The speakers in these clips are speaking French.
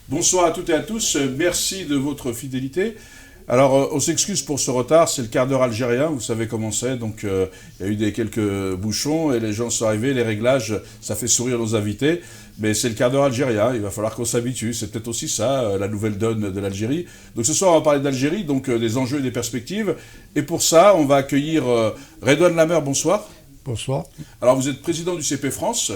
Bonsoir à toutes et à tous, merci de votre fidélité. Alors, on s'excuse pour ce retard, c'est le quart d'heure algérien, vous savez comment c'est, donc il y a eu quelques bouchons et les gens sont arrivés, les réglages, ça fait sourire nos invités, mais c'est le quart d'heure algérien, il va falloir qu'on s'habitue, c'est peut-être aussi ça, la nouvelle donne de l'Algérie. Donc ce soir, on va parler d'Algérie, donc des enjeux et des perspectives, et pour ça, on va accueillir Redouane Lamer, bonsoir. Bonsoir. Alors, vous êtes président du UCP France.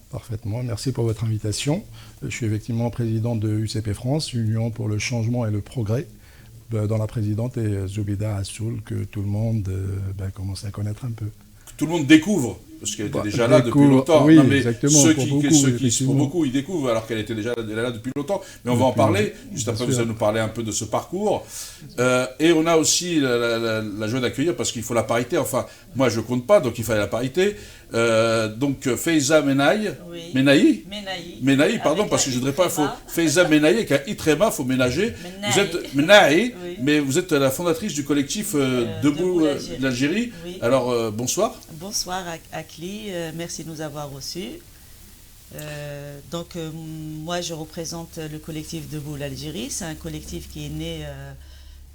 Parfaitement, merci pour votre invitation. Je suis effectivement président de UCP France, Union pour le changement et le progrès, dont la présidente est Zoubida Assoul, que tout le monde commence à connaître un peu. Tout le monde découvre, parce qu'elle était déjà là depuis longtemps. Oui, non, mais exactement. Pour beaucoup, ils découvrent alors qu'elle était déjà là depuis longtemps. Mais on va en parler. Juste après, vous allez nous parler un peu de ce parcours. Et on a aussi la joie d'accueillir, parce qu'il faut la parité. Enfin, moi, je ne compte pas, donc il fallait la parité. Donc, Faiza Menahi. Oui. Menahi, pardon, parce que je ne voudrais pas. Faiza Menahi, avec un Itrema, il faut ménager. Vous êtes Menahi, oui. Mais vous êtes la fondatrice du collectif Debout l'Algérie. Oui. Alors, bonsoir. Bonsoir, Akli. Merci de nous avoir reçus. Moi, je représente le collectif Debout l'Algérie. C'est un collectif qui est né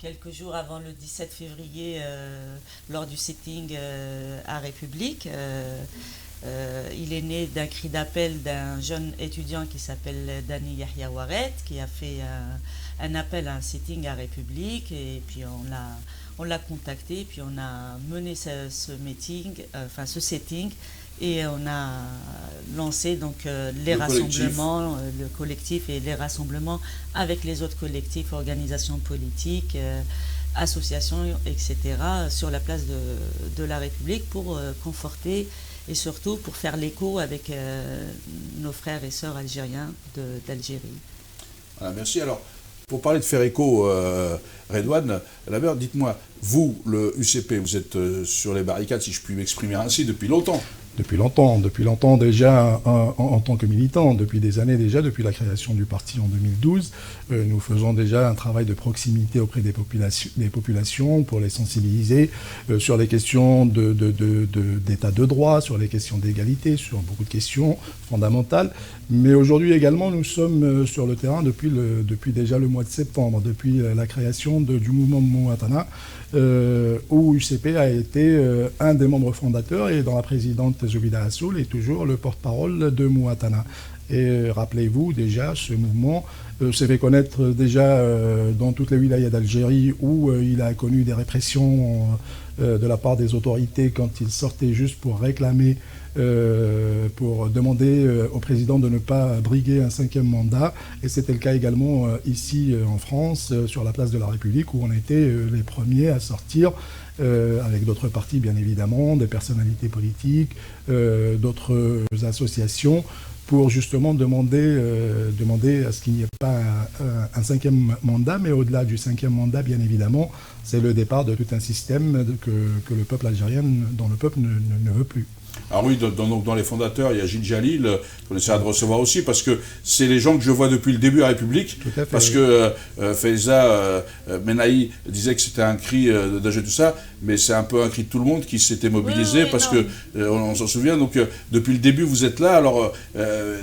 quelques jours avant le 17 février lors du sitting à République. Il est né d'un cri d'appel d'un jeune étudiant qui s'appelle Dani Yahya Waret, qui a fait un appel à un sitting à République, et puis on l'a contacté, puis on a mené ce sitting, et on a lancé donc les rassemblements, le collectif et les rassemblements avec les autres collectifs, organisations politiques, associations, etc., sur la place de la République pour conforter et surtout pour faire l'écho avec nos frères et sœurs algériens d'Algérie. Voilà, merci. Alors, pour parler de faire écho, Redouane Lamer, dites-moi, vous, le UCP, vous êtes sur les barricades, si je puis m'exprimer ainsi, depuis longtemps. Depuis longtemps déjà en tant que militant, depuis des années déjà, depuis la création du parti en 2012, nous faisons déjà un travail de proximité auprès des populations pour les sensibiliser sur les questions d'état de droit, sur les questions d'égalité, sur beaucoup de questions fondamentales. Mais aujourd'hui également, nous sommes sur le terrain depuis déjà le mois de septembre, depuis la création du mouvement Mouatana, où UCP a été un des membres fondateurs, et dont la présidente Zoubida Assoul est toujours le porte-parole de Mouatana. Et rappelez-vous, déjà, ce mouvement s'est fait connaître déjà dans toutes les wilayas d'Algérie, où il a connu des répressions de la part des autorités quand il sortait juste pour réclamer, pour demander au président de ne pas briguer un 5e mandat. Et c'était le cas également ici en France, sur la place de la République, où on était les premiers à sortir, avec d'autres partis bien évidemment, des personnalités politiques, d'autres associations, pour justement demander à ce qu'il n'y ait pas un 5e mandat, mais au-delà du 5e mandat, bien évidemment, c'est le départ de tout un système que le peuple algérien, dont le peuple ne veut plus. Alors oui, dans les fondateurs, il y a Gilles Jalil, qu'on essaiera de recevoir aussi, parce que c'est les gens que je vois depuis le début à République, parce que Faiza Menahi disait que c'était un cri d'âge tout ça, mais c'est un peu un cri de tout le monde qui s'était mobilisé, parce que on s'en souvient, donc depuis le début vous êtes là, alors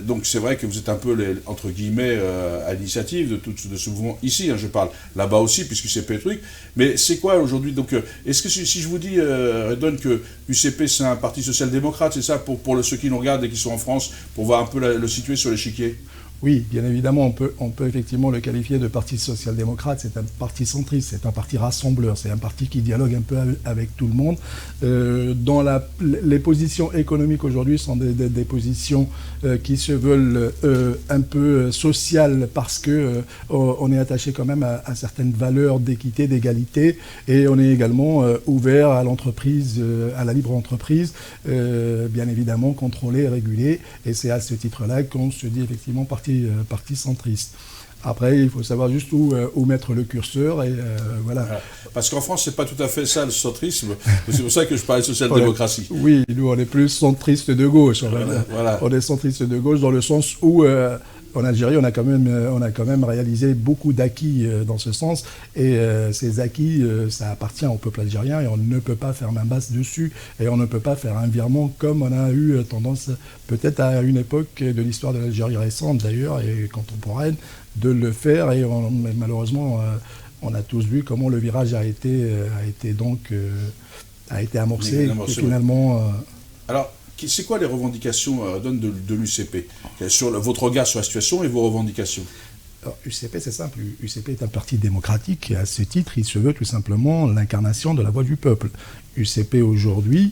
donc c'est vrai que vous êtes un peu, entre guillemets, à l'initiative de ce mouvement ici, hein, je parle là-bas aussi, puisque c'est truc, mais c'est quoi aujourd'hui, donc est-ce que si je vous dis, Redouane, que UCP c'est un parti social-démocrate, c'est ça, pour ceux qui nous regardent et qui sont en France, pour voir un peu le situer sur l'échiquier? Oui, bien évidemment, on peut effectivement le qualifier de parti social-démocrate. C'est un parti centriste, c'est un parti rassembleur, c'est un parti qui dialogue un peu avec tout le monde. Les positions économiques aujourd'hui sont des positions qui se veulent un peu sociales, parce que on est attaché quand même à certaines valeurs d'équité, d'égalité, et on est également ouvert à l'entreprise, à la libre entreprise, bien évidemment contrôlée et régulée. Et c'est à ce titre-là qu'on se dit effectivement parti centriste. Après, il faut savoir juste où mettre le curseur, et voilà. Parce qu'en France, c'est pas tout à fait ça, le centrisme. C'est pour ça que je parlais de social-démocratie. Oui, nous, on est plus centriste de gauche. Voilà. On est centriste de gauche dans le sens où en Algérie, on a quand même réalisé beaucoup d'acquis dans ce sens. Et ces acquis, ça appartient au peuple algérien et on ne peut pas faire main basse dessus. Et on ne peut pas faire un virement comme on a eu tendance, peut-être à une époque de l'histoire de l'Algérie récente d'ailleurs et contemporaine, de le faire. Et malheureusement, on a tous vu comment le virage a été amorcé. Et finalement... Alors, c'est quoi les revendications de l'UCP sur votre regard sur la situation et vos revendications? Alors, UCP, c'est simple. UCP est un parti démocratique et à ce titre, il se veut tout simplement l'incarnation de la voix du peuple. UCP aujourd'hui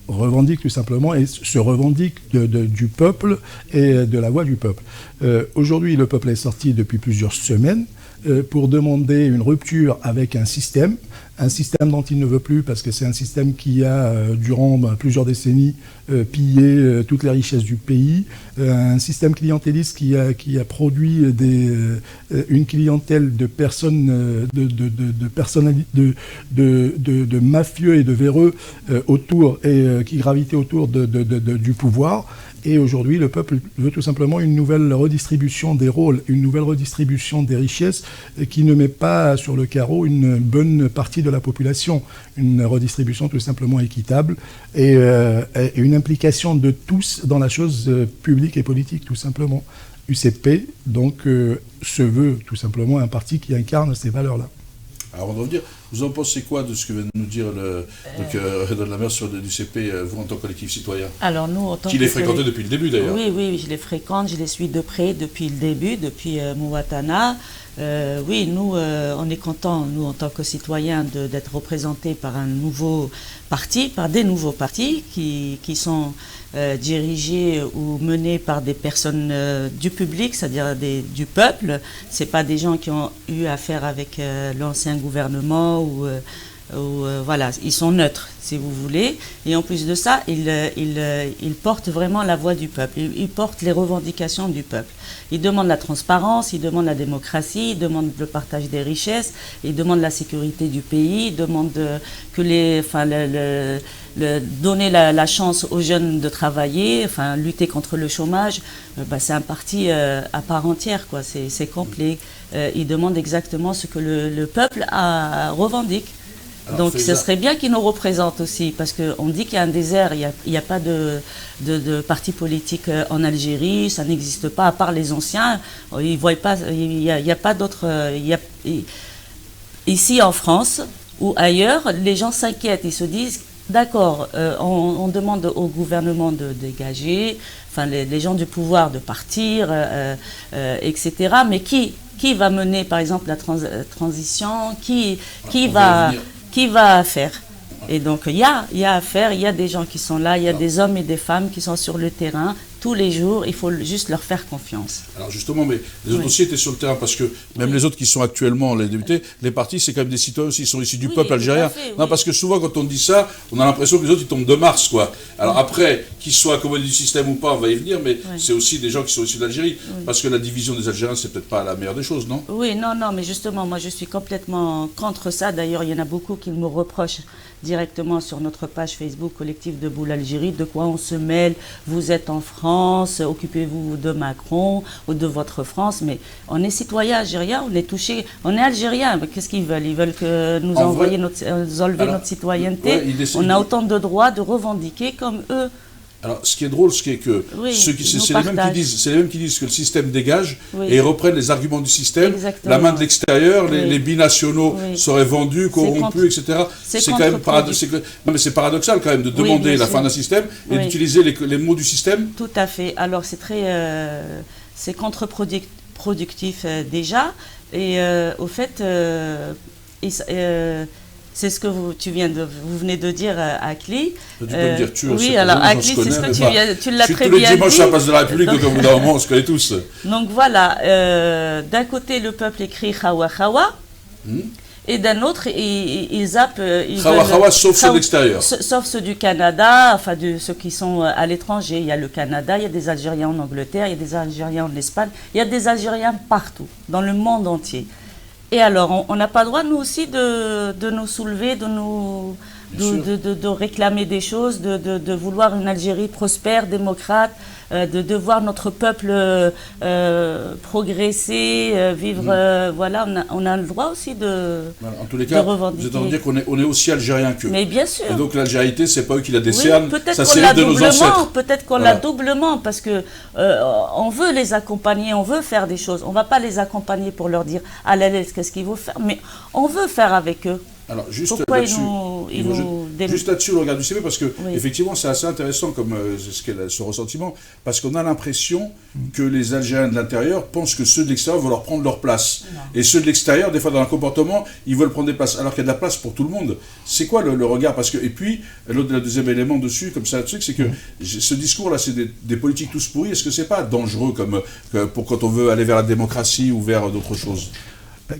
revendique tout simplement et se revendique du peuple et de la voix du peuple. Aujourd'hui, le peuple est sorti depuis plusieurs semaines pour demander une rupture avec un système dont il ne veut plus parce que c'est un système qui a, durant plusieurs décennies, pillé toutes les richesses du pays, un système clientéliste qui a produit une clientèle de personnes, de mafieux et de véreux autour et qui gravitaient autour du pouvoir. Et aujourd'hui, le peuple veut tout simplement une nouvelle redistribution des rôles, une nouvelle redistribution des richesses qui ne met pas sur le carreau une bonne partie de la population. Une redistribution tout simplement équitable et une implication de tous dans la chose publique et politique, tout simplement. UCP, donc, se veut tout simplement un parti qui incarne ces valeurs-là. Alors, on va dire, vous en pensez quoi de ce que vient de nous dire Redouane Lamers sur l'UCP, vous en tant que collectif citoyen? Alors nous, en tant qu'il est fréquenté depuis le début d'ailleurs. Oui, je les fréquente, je les suis de près depuis le début, depuis Mouatana. Oui, nous, on est contents, nous, en tant que citoyens, d'être représentés par un nouveau parti, par des nouveaux partis qui sont dirigés ou menés par des personnes du public, c'est-à-dire du peuple. Ce pas des gens qui ont eu affaire avec l'ancien gouvernement ou voilà, ils sont neutres, si vous voulez. Et en plus de ça, ils portent vraiment la voix du peuple. Ils portent les revendications du peuple. Ils demandent la transparence, ils demandent la démocratie, ils demandent le partage des richesses, ils demandent la sécurité du pays, ils demandent donner la chance aux jeunes de travailler, lutter contre le chômage. C'est un parti à part entière, quoi. C'est complet. Ils demandent exactement ce que le peuple revendique. Alors, donc ce serait bien qu'ils nous représentent aussi, parce qu'on dit qu'il y a un désert, il n'y a pas de parti politique en Algérie, ça n'existe pas, à part les anciens, ils voient pas, il n'y a pas d'autres... Ici en France ou ailleurs, les gens s'inquiètent, ils se disent, d'accord, on demande au gouvernement de dégager, les gens du pouvoir de partir, etc. Mais qui va mener par exemple la transition, qui va faire? Et donc il y a à faire, il y a des gens qui sont là, il y a des hommes et des femmes qui sont sur le terrain tous les jours, il faut juste leur faire confiance. Alors justement, mais les autres aussi étaient sur le terrain, parce que même les autres qui sont actuellement les députés, les partis, c'est quand même des citoyens aussi, ils sont issus du peuple algérien. Non, parce que souvent quand on dit ça, on a l'impression que les autres ils tombent de Mars, quoi. Alors après, qu'ils soient accommodés du système ou pas, on va y venir, mais c'est aussi des gens qui sont issus d'Algérie, parce que la division des Algériens, c'est peut-être pas la meilleure des choses, non? Oui, non, mais justement, moi je suis complètement contre ça. D'ailleurs, il y en a beaucoup qui me reprochent directement sur notre page Facebook Collectif de Boule Algérie, de quoi on se mêle, vous êtes en France, occupez-vous de Macron ou de votre France, mais on est citoyen algérien, on est touché, on est algérien, qu'est-ce qu'ils veulent? Ils veulent que nous enlever notre citoyenneté, on a autant de droits de revendiquer comme eux. Alors, ce qui est drôle, c'est que c'est les mêmes qui disent que le système dégage et ils reprennent les arguments du système, la main de l'extérieur, les binationaux seraient vendus, corrompus, etc. C'est quand même paradoxal quand même de demander la fin d'un système et d'utiliser les mots du système. Tout à fait. Alors, c'est contre-productif déjà. Et au fait, c'est ce que vous venez de dire, Akli. Tu peux me dire tu. Oui, alors Akli, c'est ce que tu l'as très bien dit. Tous les dimanches à la place de la République, donc au bout d'un moment, on se connaît tous. Donc voilà, d'un côté, le peuple écrit Khawa Khawa, et d'un autre, ils zappent... Khawa Khawa, sauf ceux de l'extérieur. Sauf ceux du Canada, ceux qui sont à l'étranger. Il y a le Canada, il y a des Algériens en Angleterre, il y a des Algériens en Espagne, il y a des Algériens partout, dans le monde entier. Et alors, on n'a pas le droit, nous aussi, de nous soulever, de nous de réclamer des choses, de vouloir une Algérie prospère, démocrate, de voir notre peuple progresser, vivre. Voilà, on a le droit aussi de en tous les cas, vous êtes en train de dire qu'on est aussi algérien qu'eux. Mais bien sûr. Et donc l'algérité, c'est pas eux qui la décernent, ça c'est c'est de nos ancêtres. Peut-être qu'on l'a doublement, parce que on veut les accompagner, on veut faire des choses. On va pas les accompagner pour leur dire « Ah là là, qu'est-ce qu'il faut faire ?» Mais on veut faire avec eux. Alors, juste pourquoi là-dessus, juste là-dessus, le regard du CV, parce que effectivement, c'est assez intéressant comme ce ressentiment, parce qu'on a l'impression que les Algériens de l'intérieur pensent que ceux de l'extérieur vont leur prendre leur place. Non. Et ceux de l'extérieur, des fois, dans un comportement, ils veulent prendre des places, alors qu'il y a de la place pour tout le monde. C'est quoi le regard? Parce que, et puis, le deuxième élément dessus, comme ça, c'est que ce discours-là, c'est des politiques tous pourris. Est-ce que c'est pas dangereux pour quand on veut aller vers la démocratie ou vers d'autres choses?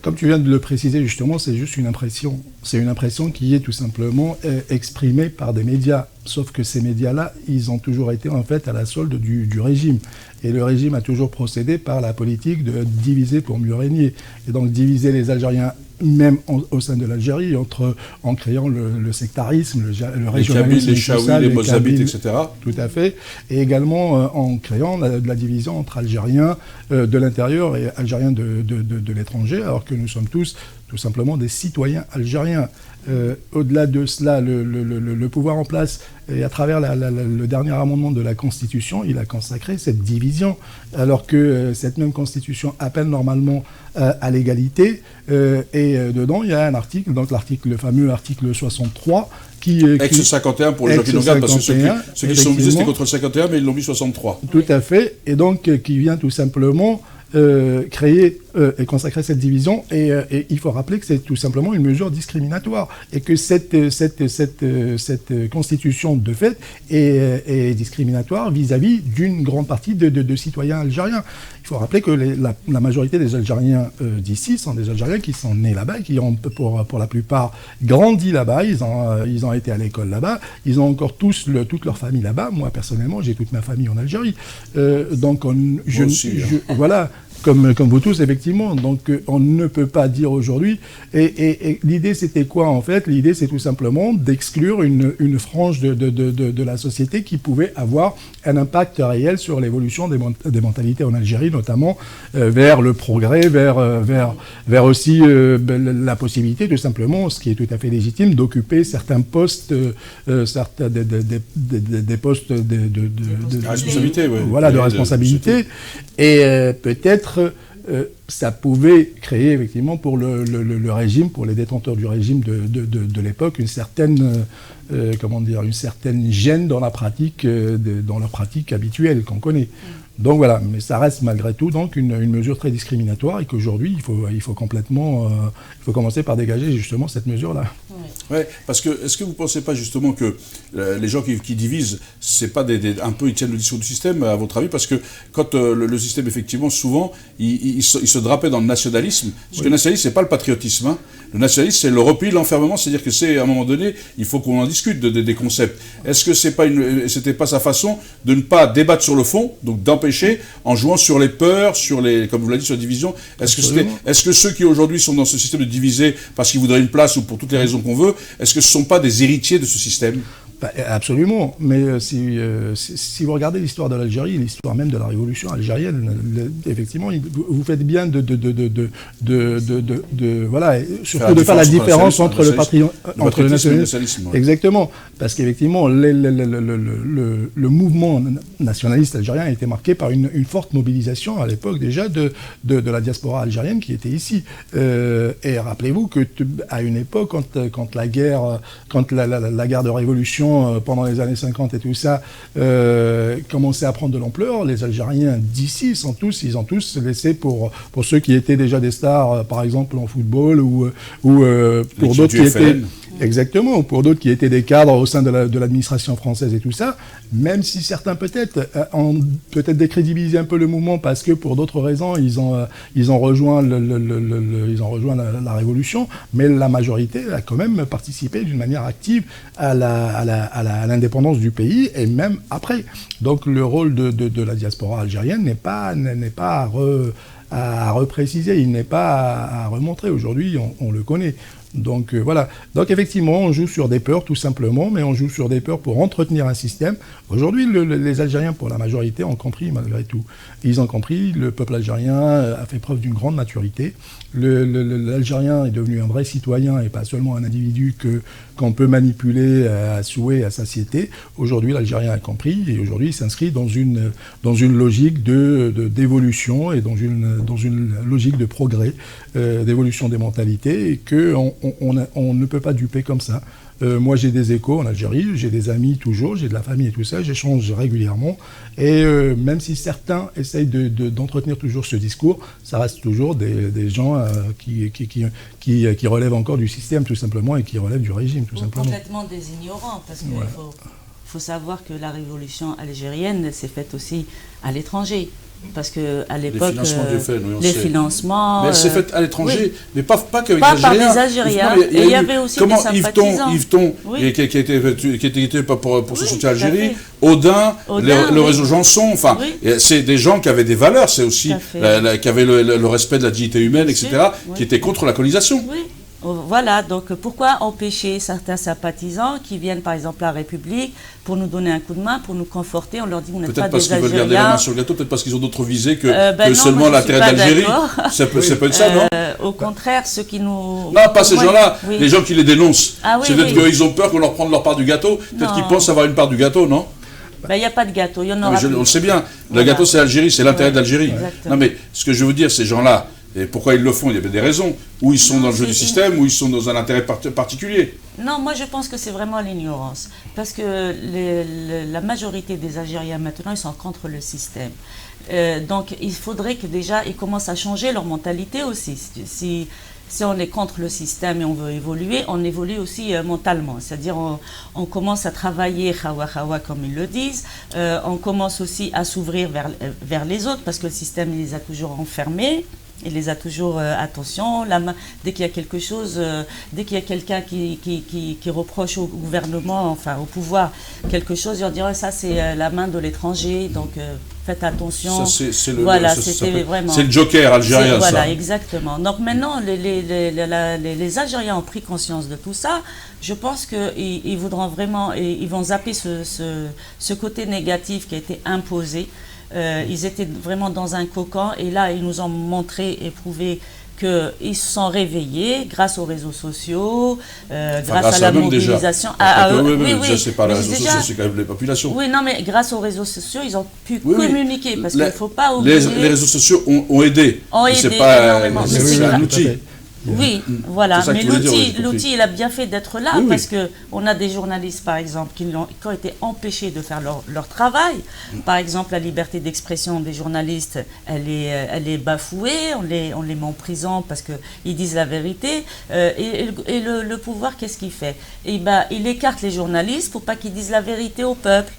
Comme tu viens de le préciser justement, c'est juste une impression. C'est une impression qui est tout simplement exprimée par des médias. Sauf que ces médias-là, ils ont toujours été en fait à la solde du régime. Et le régime a toujours procédé par la politique de diviser pour mieux régner. Et donc diviser les Algériens, même au sein de l'Algérie, en créant le sectarisme, le régionalisme, les Chaouis, les Mozabites, etc. Tout à fait. Et également en créant de la division entre Algériens de l'intérieur et Algériens de l'étranger, alors que nous sommes tous tout simplement des citoyens algériens. Au-delà de cela, le pouvoir en place, et à travers le dernier amendement de la Constitution, il a consacré cette division, alors que cette même Constitution appelle normalement à l'égalité. Et dedans, il y a un article, donc le fameux article 63, Ex-51 pour les gens qui nous regardent, parce que ceux qui sont visés, c'était contre le 51, mais ils l'ont mis 63. Tout à fait, et donc qui vient tout simplement créer et consacrer cette division, et il faut rappeler que c'est tout simplement une mesure discriminatoire, et que cette constitution de fait est discriminatoire vis-à-vis d'une grande partie de citoyens algériens. Il faut rappeler que la majorité des Algériens d'ici sont des Algériens qui sont nés là-bas, qui ont pour la plupart grandi là-bas, ils ont été à l'école là-bas, ils ont encore toute leur famille là-bas. Moi personnellement, j'ai toute ma famille en Algérie. Donc voilà. Comme vous tous, effectivement. Donc, on ne peut pas dire aujourd'hui... Et l'idée, c'était quoi, en fait? L'idée, c'est tout simplement d'exclure une frange de la société qui pouvait avoir un impact réel sur l'évolution des mentalités en Algérie, notamment vers le progrès, vers aussi la possibilité, tout simplement, ce qui est tout à fait légitime, d'occuper certains postes, des postes de responsabilité, oui. Voilà, de responsabilité. Et peut-être ça pouvait créer effectivement pour le régime, pour les détenteurs du régime de l'époque, une certaine gêne dans la pratique, dans leur pratique habituelle qu'on connaît. Donc voilà, mais ça reste malgré tout donc une mesure très discriminatoire, et qu'aujourd'hui il faut commencer par dégager justement cette mesure-là. Oui, parce que est-ce que vous ne pensez pas justement que les gens qui divisent, c'est pas un peu ils tiennent le discours du système, à votre avis? Parce que quand le système effectivement souvent il se drapait dans le nationalisme, parce que le nationalisme c'est pas le patriotisme, hein. Le nationalisme c'est le repli, l'enfermement, c'est-à-dire que c'est à un moment donné il faut qu'on en discute des concepts. Est-ce que c'était pas sa façon de ne pas débattre sur le fond, donc d'empêcher en jouant sur les peurs, comme vous l'avez dit, sur la division? Est-ce que ceux qui aujourd'hui sont dans ce système de diviser parce qu'ils voudraient une place ou pour toutes les raisons qu'on veut, est-ce que ce ne sont pas des héritiers de ce système? Absolument, mais si vous regardez l'histoire de l'Algérie, l'histoire même de la révolution algérienne, effectivement, vous faites bien voilà, surtout de faire la différence entre le nationalisme. Exactement, parce qu'effectivement, le mouvement nationaliste algérien a été marqué par une forte mobilisation à l'époque déjà de la diaspora algérienne qui était ici. Et rappelez-vous qu'à une époque, quand la guerre de révolution pendant les années 50 et tout ça commençait à prendre de l'ampleur, les Algériens d'ici ils ont tous laissé pour ceux qui étaient déjà des stars, par exemple en football, ou pour d'autres qui étaient... Exactement, pour d'autres qui étaient des cadres au sein de l'administration française et tout ça, même si certains peut-être ont décrédibilisé un peu le mouvement parce que pour d'autres raisons ils ont rejoint la révolution, mais la majorité a quand même participé d'une manière active à l'indépendance du pays, et même après. Donc le rôle de la diaspora algérienne n'est pas à repréciser, il n'est pas à remontrer. Aujourd'hui, on le connaît. Donc voilà. Donc effectivement, on joue sur des peurs tout simplement, mais on joue sur des peurs pour entretenir un système. Aujourd'hui, les Algériens, pour la majorité, ont compris malgré tout. Ils ont compris, le peuple algérien a fait preuve d'une grande maturité. L'Algérien est devenu un vrai citoyen et pas seulement un individu qu'on peut manipuler à souhait, à satiété. Aujourd'hui, l'Algérien a compris et aujourd'hui, il s'inscrit dans une logique d'évolution et dans une logique de progrès, d'évolution des mentalités et qu'on ne peut pas duper comme ça. Moi, j'ai des échos en Algérie, j'ai des amis toujours, j'ai de la famille et tout ça, j'échange régulièrement. Et même si certains essayent d'entretenir toujours ce discours, ça reste toujours des gens qui relèvent encore du système, tout simplement, et qui relèvent du régime, tout simplement. Complètement des ignorants, parce qu'il faut savoir que la révolution algérienne s'est faite aussi à l'étranger. Parce qu'à l'époque, les financements... Mais elle s'est faite à l'étranger, mais pas qu'avec les Algériens. Pas par des Algériens. Et il y avait aussi des sympathisants. Yveton, qui a été pour ce soutien à l'Algérie, Audin, le réseau Janson, enfin, c'est des gens qui avaient des valeurs, c'est aussi, qui avaient le respect de la dignité humaine, etc., qui étaient contre la colonisation. Oui. Voilà, donc pourquoi empêcher certains sympathisants qui viennent par exemple à la République pour nous donner un coup de main, pour nous conforter, on leur dit vous n'êtes pas des Algériens. Peut-être parce qu'ils veulent garder la main sur le gâteau, peut-être parce qu'ils ont d'autres visées que seulement l'intérêt d'Algérie. Ça peut être ça, non? Au contraire, ceux qui nous... Non, pas ces gens-là, les gens qui les dénoncent. C'est peut-être qu'ils ont peur qu'on leur prenne leur part du gâteau, peut-être qu'ils pensent avoir une part du gâteau, non? Il n'y a pas de gâteau, il y en aura plus. On le sait bien, le gâteau c'est l'Algérie, c'est l'intérêt d'Algérie. Non mais ce que je veux dire, ces gens-là, et pourquoi ils le font? Il y avait des raisons. Ou ils sont dans le jeu du système, ou ils sont dans un intérêt particulier. Non, moi je pense que c'est vraiment l'ignorance. Parce que la majorité des Algériens maintenant, ils sont contre le système. Donc il faudrait que déjà, ils commencent à changer leur mentalité aussi. Si on est contre le système et on veut évoluer, on évolue aussi mentalement. C'est-à-dire on commence à travailler khawa comme ils le disent. On commence aussi à s'ouvrir vers les autres parce que le système il les a toujours enfermés. Il les a toujours, attention, dès qu'il y a quelque chose, dès qu'il y a quelqu'un qui reproche au gouvernement, enfin au pouvoir, quelque chose, ils diront ça c'est la main de l'étranger, donc faites attention. Ça, c'est le joker algérien, voilà, ça. Exactement. Donc maintenant, les Algériens ont pris conscience de tout ça. Je pense qu'ils voudront vraiment, ils vont zapper ce côté négatif qui a été imposé. Ils étaient vraiment dans un cocon et là ils nous ont montré et prouvé qu'ils se sont réveillés grâce aux réseaux sociaux, grâce à la mobilisation. Oui, c'est pas les réseaux sociaux, c'est quand même les populations. Oui, non, mais grâce aux réseaux sociaux, ils ont pu communiquer parce qu'il ne faut pas oublier. Les réseaux sociaux ont aidé. C'est pas un outil. Oui, voilà, mais l'outil, il a bien fait d'être là parce qu'on a des journalistes, par exemple, qui ont été empêchés de faire leur travail. Par exemple, la liberté d'expression des journalistes, elle est bafouée, on les met en prison parce qu'ils disent la vérité. Et le pouvoir, qu'est-ce qu'il fait? Il écarte les journalistes pour pas qu'ils disent la vérité au peuple.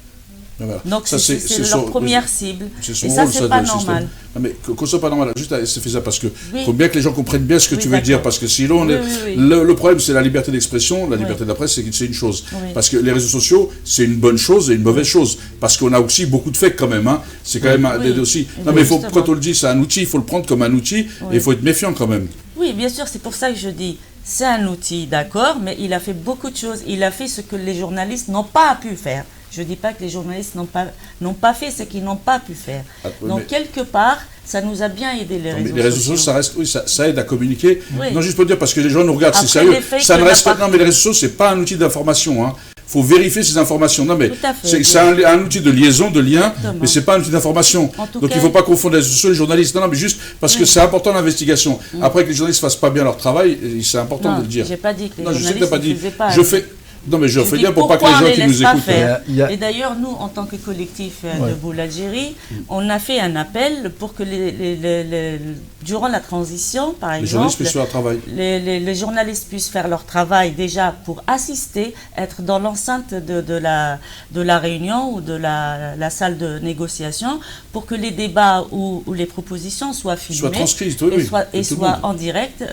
Voilà. Donc c'est leur première cible. Et ça, c'est pas normal. Non, mais qu'on soit pas normal, juste c'est fait ça parce que faut bien que les gens comprennent bien ce que tu veux dire, parce que sinon le problème c'est la liberté d'expression, la liberté de la presse c'est une chose. Parce que les réseaux sociaux c'est une bonne chose et une mauvaise chose, parce qu'on a aussi beaucoup de fakes quand même. Hein. C'est quand même aussi. Non mais quand on le dit c'est un outil, il faut le prendre comme un outil et il faut être méfiant quand même. Oui, bien sûr, c'est pour ça que je dis. C'est un outil, d'accord, mais il a fait beaucoup de choses. Il a fait ce que les journalistes n'ont pas pu faire. Je ne dis pas que les journalistes n'ont pas fait ce qu'ils n'ont pas pu faire. Donc, quelque part, ça nous a bien aidé, les réseaux sociaux. Les réseaux sociaux, ça aide à communiquer. Non, juste pour dire, parce que les gens nous regardent, c'est sérieux. Ça ne reste pas. Non, mais les réseaux sociaux, ce n'est pas un outil d'information. Hein. Il faut vérifier ces informations. Non, mais c'est un outil de liaison, de lien, mais ce n'est pas un outil d'information. Donc il ne faut pas confondre les réseaux sociaux et les journalistes. Non, mais juste parce que c'est important l'investigation. Après que les journalistes ne fassent pas bien leur travail, c'est important de le dire. Je n'ai pas dit que les journalistes ne faisaient pas. Non, mais je fais bien pour pas que les gens qui nous écoutent. Et d'ailleurs, nous, en tant que collectif de Boule Algérie, on a fait un appel pour que durant la transition, par exemple, les journalistes puissent faire leur travail déjà pour assister, être dans l'enceinte de la réunion ou de la salle de négociation, pour que les débats ou les propositions soient filmées, soient transcrites, et soient en direct,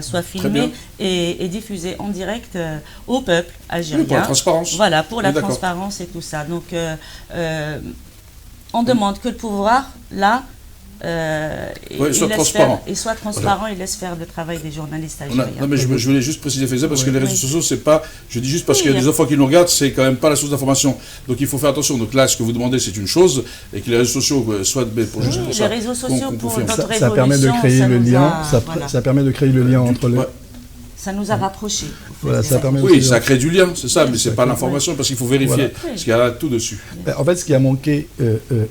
soient filmées et diffusées en direct au peuple algérien. Pour la transparence. Voilà, pour la transparence et tout ça. Donc, on demande que le pouvoir, là, soit transparent. Et soit transparent, il laisse faire le travail des journalistes algériens. Non, mais je voulais juste préciser ça parce que les réseaux sociaux, c'est pas. Je dis juste parce qu'il y a des enfants qui nous regardent, c'est quand même pas la source d'information. Donc il faut faire attention. Donc là, ce que vous demandez, c'est une chose, et que les réseaux sociaux soient pour juste pour ça. Les réseaux sociaux pour notre révolution, ça permet de créer le lien. Ça permet de créer le lien entre les. Ça nous a rapprochés. Voilà, ça permet oui, ça crée du lien, c'est ça, mais c'est pas l'information, parce qu'il faut vérifier, voilà. parce qu'il y a tout dessus. En fait, ce qui a manqué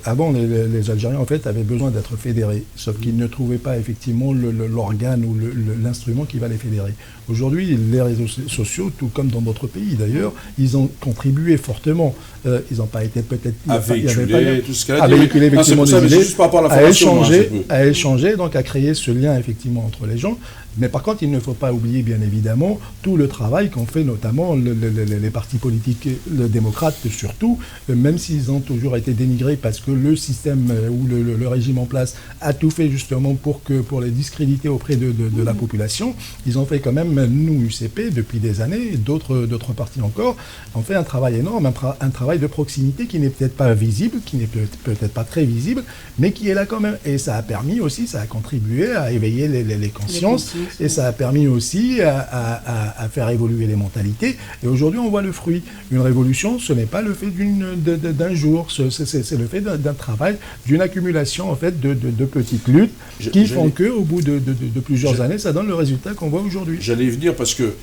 avant, les Algériens en fait, avaient besoin d'être fédérés, sauf qu'ils ne trouvaient pas effectivement l'organe ou l'instrument qui va les fédérer. Aujourd'hui, les réseaux sociaux, tout comme dans d'autres pays d'ailleurs, ils ont contribué fortement. Ils n'ont pas été peut-être à véhiculer tout ce qu'elle a dit. À véhiculer effectivement des idées, juste par rapport à l'information, à échanger, donc à créer ce lien effectivement entre les gens. Mais par contre, il ne faut pas oublier, bien évidemment, tout le travail qu'ont fait notamment les partis politiques, les démocrates surtout, même s'ils ont toujours été dénigrés parce que le système ou le régime en place a tout fait justement pour les discréditer auprès de la population. Ils ont fait quand même, nous, UCP, depuis des années, d'autres partis encore, ont fait un travail énorme, un travail de proximité qui n'est peut-être pas visible, qui n'est peut-être pas très visible, mais qui est là quand même. Et ça a permis aussi, ça a contribué à éveiller les consciences. Et ça a permis aussi à faire évoluer les mentalités. Et aujourd'hui, on voit le fruit. Une révolution, ce n'est pas le fait d'un jour. C'est le fait d'un travail, d'une accumulation en fait de petites luttes qui font qu'au bout de plusieurs années, ça donne le résultat qu'on voit aujourd'hui. J'allais y venir parce que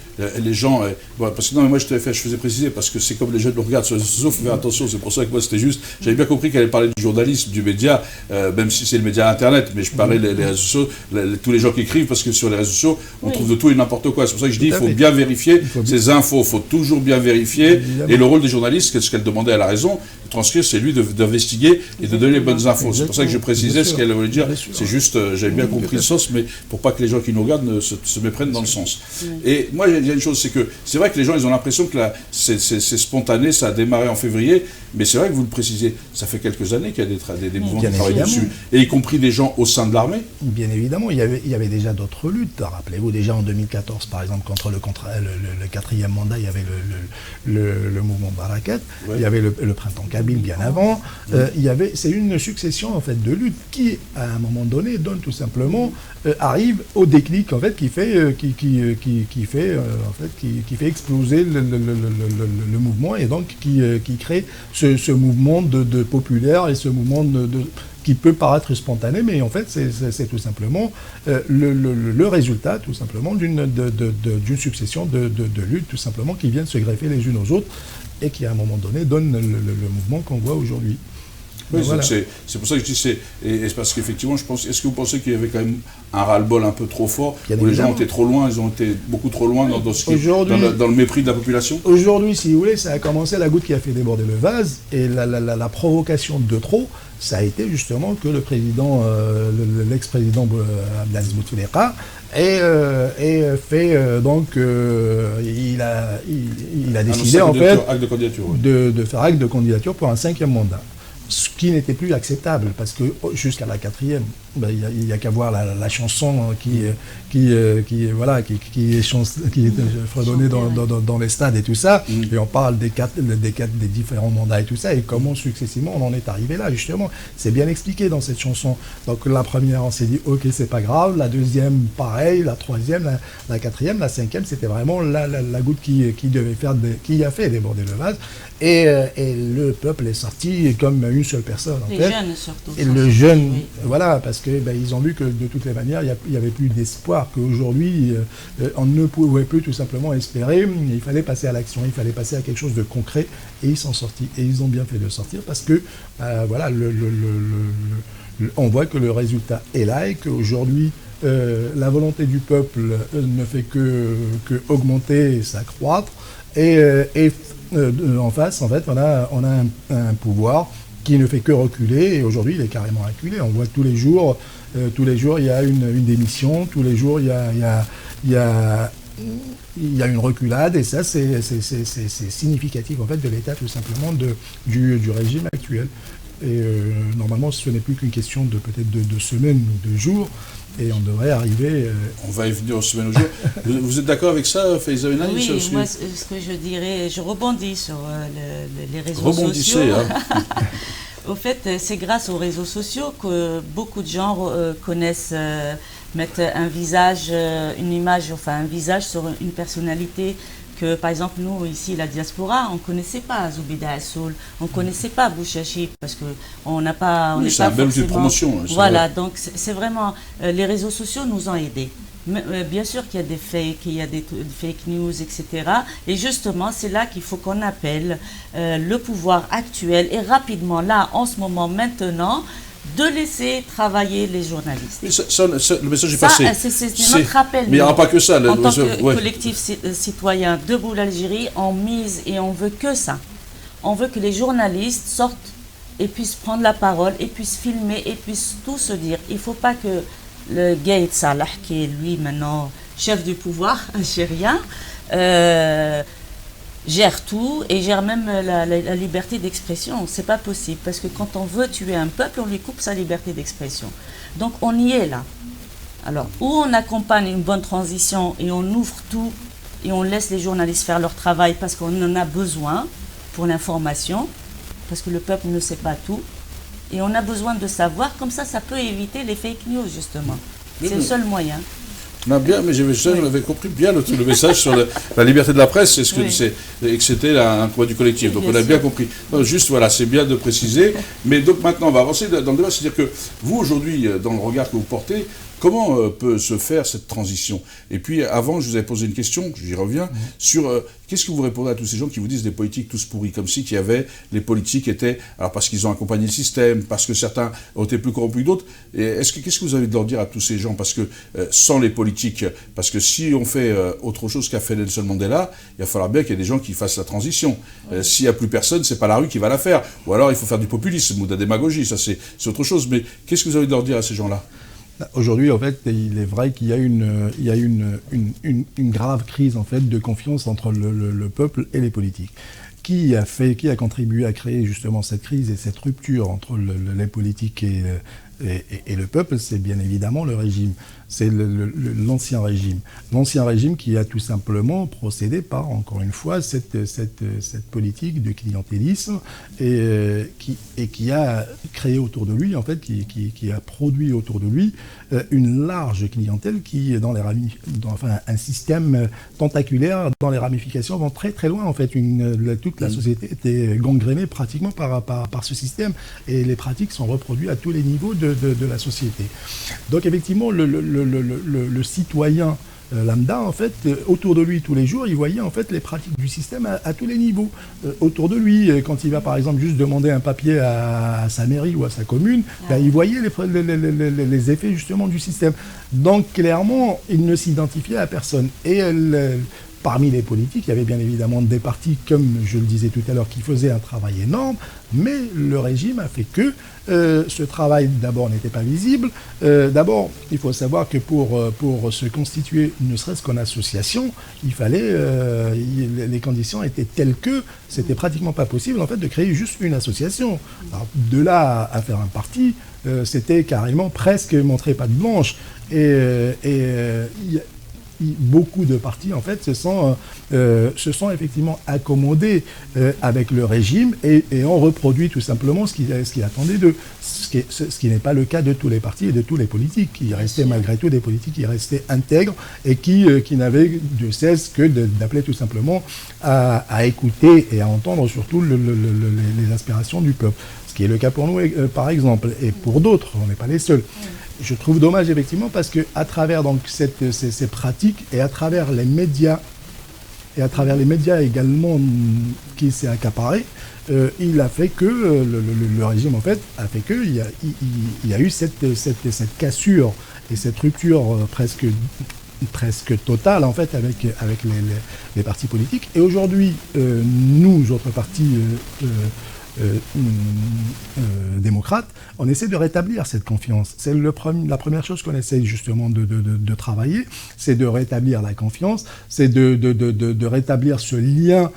les gens... parce que non, mais moi je faisais préciser parce que c'est comme les jeunes nous regardent sur les réseaux sociaux, il faut faire attention, c'est pour ça que moi c'était juste... J'avais bien compris qu'elle allait parler du journalisme, du média, même si c'est le média Internet, mais je parlais des réseaux sociaux, tous les gens qui écrivent, parce que sur les réseaux sociaux, on trouve de tout et n'importe quoi. C'est pour ça que je dis, il faut bien vérifier ces infos, il faut toujours bien vérifier. Évidemment. Et le rôle des journalistes, ce qu'elle demandait à la raison, de transcrire, c'est lui d'investiguer et de donner les bonnes infos. C'est pour ça que je précisais ce qu'elle voulait dire. C'est juste, j'avais bien compris le sens, mais pour pas que les gens qui nous regardent se méprennent dans le sens. Et moi, il y a une chose, c'est que c'est vrai que les gens, ils ont l'impression que c'est spontané, ça a démarré en février, mais c'est vrai que vous le précisez, ça fait quelques années qu'il y a des mouvements qui travaillent dessus, et y compris des gens au sein de l'armée. Bien évidemment, il y avait déjà d'autres luttes. Rappelez-vous, déjà en 2014, par exemple, contre le 4e mandat, il y avait le mouvement Barakat, il y avait le printemps kabyle bien avant. C'est une succession en fait de luttes qui, à un moment donné, donne tout simplement arrive au déclic en fait qui fait exploser le mouvement et donc qui crée ce mouvement de populaire et ce mouvement qui peut paraître spontané, mais en fait, c'est tout simplement le résultat, tout simplement, d'une succession de luttes, tout simplement, qui viennent se greffer les unes aux autres et qui, à un moment donné, donnent le mouvement qu'on voit aujourd'hui. Oui, voilà. C'est pour ça que je dis c'est parce qu'effectivement, je pense. Est-ce que vous pensez qu'il y avait quand même un ras-le-bol un peu trop fort, où les gens ont été trop loin, ils ont été beaucoup trop loin dans le mépris de la population? Aujourd'hui, si vous voulez, ça a commencé la goutte qui a fait déborder le vase, et la provocation de trop, ça a été justement que le président, l'ex-président Abdelaziz Bouteflika il a décidé en fait de faire acte de candidature pour un 5e mandat. Ce qui n'était plus acceptable, parce que jusqu'à la 4e, il n'y a qu'à voir la chanson qui est fredonnée dans les stades et tout ça, et on parle des différents mandats et tout ça, et comment successivement on en est arrivé là, justement. C'est bien expliqué dans cette chanson. Donc la première, on s'est dit, ok, c'est pas grave, la deuxième, pareil, la troisième, la quatrième, la 5e, c'était vraiment la goutte qui a fait déborder le vase. Et le peuple est sorti comme une seule personne. Les jeunes surtout. Et le jeune, voilà, parce que ils ont vu que de toutes les manières, il n'y avait plus d'espoir, qu'aujourd'hui, on ne pouvait plus tout simplement espérer. Il fallait passer à l'action, il fallait passer à quelque chose de concret, et ils sont sortis. Et ils ont bien fait de sortir parce que, voilà, on voit que le résultat est là et qu'aujourd'hui, la volonté du peuple ne fait que augmenter et s'accroître. Et en face, en fait, on a un pouvoir qui ne fait que reculer, et aujourd'hui, il est carrément reculé. On voit que tous les jours, il y a une démission, tous les jours, il y a une reculade, et ça, c'est significatif, en fait, de l'état, tout simplement, du régime actuel. Et normalement, ce n'est plus qu'une question peut-être de semaines ou de jours, et on devrait arriver... On va y venir aux semaines ou jours. Vous êtes d'accord avec ça, Faiza Benahi? Oui, moi, ce que je dirais, je rebondis sur les réseaux sociaux. Rebondissez, hein. Au fait, c'est grâce aux réseaux sociaux que beaucoup de gens connaissent, mettent un visage, une image, enfin un visage sur une personnalité que, par exemple, nous, ici, la diaspora, on ne connaissait pas Zoubida Assoul, on ne connaissait pas Bouchachi, parce qu'on n'a pas... Oui, c'est un bel outil de promotion. Voilà, donc c'est vraiment... les réseaux sociaux nous ont aidés. Bien sûr qu'il y a des fake news, etc. Et justement, c'est là qu'il faut qu'on appelle le pouvoir actuel et rapidement, là, en ce moment, maintenant, de laisser travailler les journalistes. Le message est passé. C'est notre appel. Mais il n'y aura pas que ça. En tant que collectif citoyen Debout l'Algérie, on mise et on veut que ça. On veut que les journalistes sortent et puissent prendre la parole et puissent filmer et puissent tout se dire. Il ne faut pas que le Gaïd Salah, qui est lui maintenant chef du pouvoir algérien, gère tout et gère même la liberté d'expression. C'est pas possible parce que quand on veut tuer un peuple, on lui coupe sa liberté d'expression. Donc on y est là. Alors, où on accompagne une bonne transition et on ouvre tout et on laisse les journalistes faire leur travail parce qu'on en a besoin pour l'information, parce que le peuple ne sait pas tout. Et on a besoin de savoir, comme ça peut éviter les fake news, justement. C'est le seul moyen. Non, bien, mais j'avais compris bien le message sur la liberté de la presse, et que c'était un combat du collectif. Donc on a bien compris. Non, juste, voilà, c'est bien de préciser. Mais donc maintenant, on va avancer dans le débat. C'est-à-dire que vous, aujourd'hui, dans le regard que vous portez, comment peut se faire cette transition? Et puis, avant, je vous avais posé une question, j'y reviens, sur qu'est-ce que vous répondez à tous ces gens qui vous disent des politiques tous pourris, comme si les politiques étaient, alors parce qu'ils ont accompagné le système, parce que certains ont été plus corrompus que d'autres. Qu'est-ce que vous avez de leur dire à tous ces gens? Parce que sans les politiques, parce que si on fait autre chose qu'a fait Nelson Mandela, il va falloir bien qu'il y ait des gens qui fassent la transition. S'il n'y a plus personne, c'est pas la rue qui va la faire. Ou alors il faut faire du populisme ou de la démagogie, ça c'est autre chose. Mais qu'est-ce que vous avez de leur dire à ces gens-là? Aujourd'hui, en fait, il est vrai qu'il y a une grave crise en fait de confiance entre le peuple et les politiques. Qui a contribué à créer justement cette crise et cette rupture entre les politiques et le peuple? C'est bien évidemment le régime. C'est l'ancien régime. L'ancien régime qui a tout simplement procédé par, encore une fois, cette politique de clientélisme et qui a créé autour de lui, en fait, qui a produit autour de lui une large clientèle qui, un système tentaculaire dans les ramifications vont très très loin, en fait. Toute la société était gangrénée pratiquement par ce système et les pratiques sont reproduites à tous les niveaux de la société. Donc effectivement, le citoyen lambda, en fait, autour de lui tous les jours, il voyait en fait les pratiques du système à tous les niveaux. Autour de lui, quand il va par exemple juste demander un papier à sa mairie ou à sa commune, il voyait les effets justement du système. Donc clairement, il ne s'identifiait à personne. Et parmi les politiques, il y avait bien évidemment des partis, comme je le disais tout à l'heure, qui faisaient un travail énorme, mais le régime a fait que ce travail, d'abord, n'était pas visible. D'abord, il faut savoir que pour se constituer, ne serait-ce qu'en association, il fallait, les conditions étaient telles que c'était pratiquement pas possible, en fait, de créer juste une association. Alors, de là à faire un parti, c'était carrément presque montrer patte blanche. Beaucoup de partis, en fait, se sont effectivement accommodés avec le régime et ont reproduit tout simplement ce qu'il attendait d'eux. Ce qui n'est pas le cas de tous les partis et de tous les politiques, qui restaient malgré tout des politiques qui restaient intègres et qui n'avaient de cesse que d'appeler tout simplement à écouter et à entendre surtout les aspirations du peuple. Ce qui est le cas pour nous, par exemple, et pour d'autres, on n'est pas les seuls. Je trouve dommage effectivement parce que à travers donc ces pratiques et à travers les médias également qui s'est accaparé, il a fait que le régime en fait a fait que il y a eu cette cassure et cette rupture presque totale en fait avec les partis politiques. Et aujourd'hui, nous autres partis démocrates, on essaie de rétablir cette confiance. C'est la première chose qu'on essaie justement de travailler, c'est de rétablir la confiance, c'est de rétablir ce lien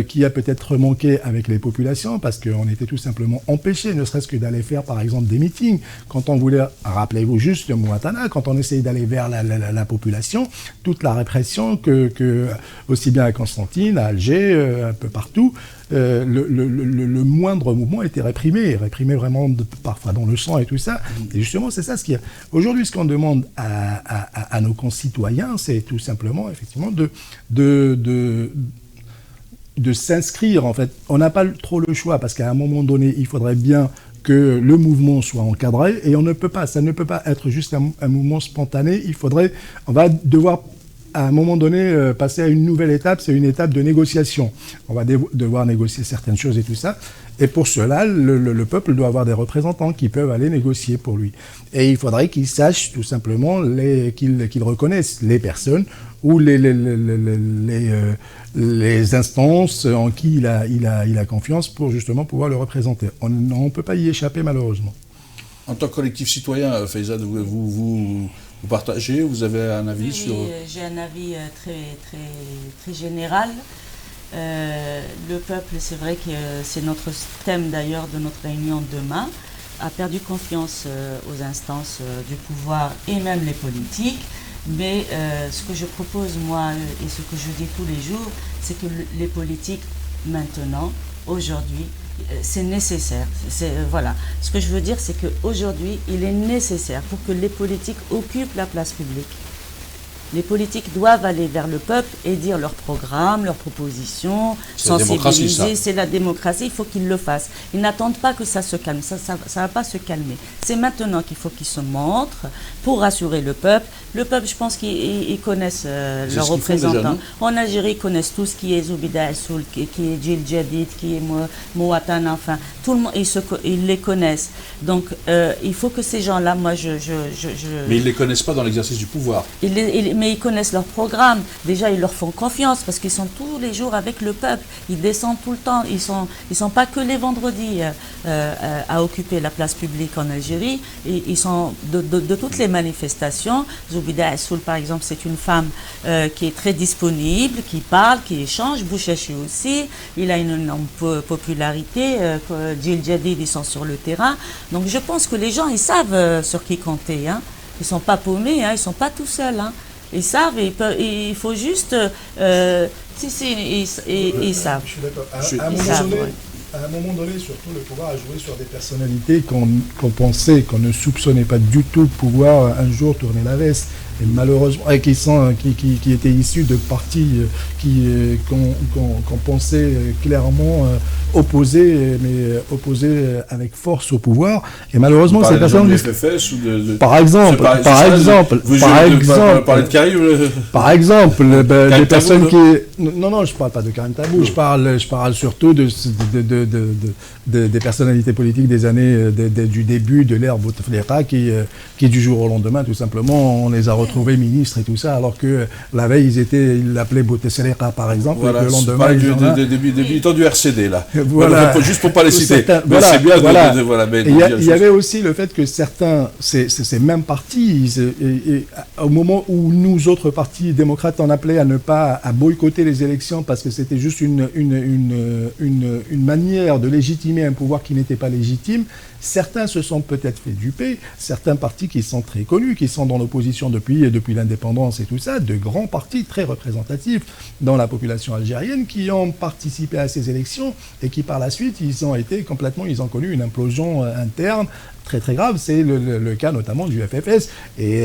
qui a peut-être manqué avec les populations, parce qu'on était tout simplement empêchés, ne serait-ce que d'aller faire par exemple des meetings. Quand on voulait, rappelez-vous juste Mouatana, quand on essayait d'aller vers la population, toute la répression que aussi bien à Constantine, à Alger, un peu partout, le moindre mouvement était réprimé vraiment parfois dans le sang et tout ça. Et justement, c'est ça ce qu'il y a. Aujourd'hui, ce qu'on demande à nos concitoyens, c'est tout simplement, effectivement, de s'inscrire, en fait. On n'a pas trop le choix, parce qu'à un moment donné, il faudrait bien que le mouvement soit encadré, et ça ne peut pas être juste un mouvement spontané. On va devoir, à un moment donné, passer à une nouvelle étape, c'est une étape de négociation. On va devoir négocier certaines choses et tout ça. Et pour cela, le peuple doit avoir des représentants qui peuvent aller négocier pour lui. Et il faudrait qu'il sache tout simplement qu'il reconnaisse les personnes ou les instances en qui il a confiance pour justement pouvoir le représenter. On ne peut pas y échapper malheureusement. En tant que collectif citoyen, Faiza, vous partagez, vous avez un avis sur... J'ai un avis très général. Le peuple, c'est vrai que c'est notre thème d'ailleurs de notre réunion demain, a perdu confiance aux instances du pouvoir et même les politiques. Mais ce que je propose moi et ce que je dis tous les jours, c'est que les politiques maintenant, aujourd'hui, c'est nécessaire. Voilà. Ce que je veux dire, c'est qu'aujourd'hui, il est nécessaire pour que les politiques occupent la place publique. Les politiques doivent aller vers le peuple et dire leurs programmes, leurs propositions, sensibiliser. C'est la démocratie, il faut qu'ils le fassent. Ils n'attendent pas que ça se calme, ça ne va pas se calmer. C'est maintenant qu'il faut qu'ils se montrent pour rassurer le peuple. Le peuple, je pense qu'ils connaissent leurs représentants. En Algérie, ils connaissent tous qui est Zoubida Assoul, qui est Djil Jadid, qui est Mouatana, enfin, tout le monde, ils les connaissent. Donc, il faut que ces gens-là, moi, Mais ils ne les connaissent pas dans l'exercice du pouvoir. Mais ils connaissent leur programme. Déjà, ils leur font confiance parce qu'ils sont tous les jours avec le peuple. Ils descendent tout le temps. Ils sont pas que les vendredis à occuper la place publique en Algérie. Et ils sont de toutes les manifestations. Zoubida Assoul, par exemple, c'est une femme qui est très disponible, qui parle, qui échange. Bouchachi aussi. Il a une énorme popularité. Djil Jadid, ils sont sur le terrain. Donc, je pense que les gens, ils savent sur qui compter. Hein. Ils ne sont pas paumés, hein, ils ne sont pas tout seuls. Hein. Ils savent, il faut juste... ils savent. Je suis d'accord. À un moment donné, surtout, le pouvoir a joué sur des personnalités qu'on pensait, qu'on ne soupçonnait pas du tout pouvoir un jour tourner la veste. Et malheureusement, qui étaient issus de partis qu'on pensait clairement opposés avec force au pouvoir. Et malheureusement, ces personnes... Par exemple, des personnes qui... Non, je ne parle pas de Karim Tabou, je parle surtout des personnalités politiques des années du début de l'ère Bouteflika qui du jour au lendemain, tout simplement, on les a retrouvés ministres et tout ça, alors que la veille, ils l'appelaient Bouteflika, par exemple, voilà, et que le lendemain... des militants du RCD, là. Voilà. Juste pour ne pas les citer. C'est bien il y avait aussi le fait que certains, ces mêmes partis, au moment où nous, autres partis démocrates, on appelait à boycotter les élections parce que c'était juste une manière de légitimer un pouvoir qui n'était pas légitime, certains se sont peut-être fait duper, certains partis qui sont très connus, qui sont dans l'opposition depuis l'indépendance et tout ça, de grands partis très représentatifs dans la population algérienne qui ont participé à ces élections et qui par la suite, ils ont connu une implosion interne très très grave. C'est le cas notamment du FFS et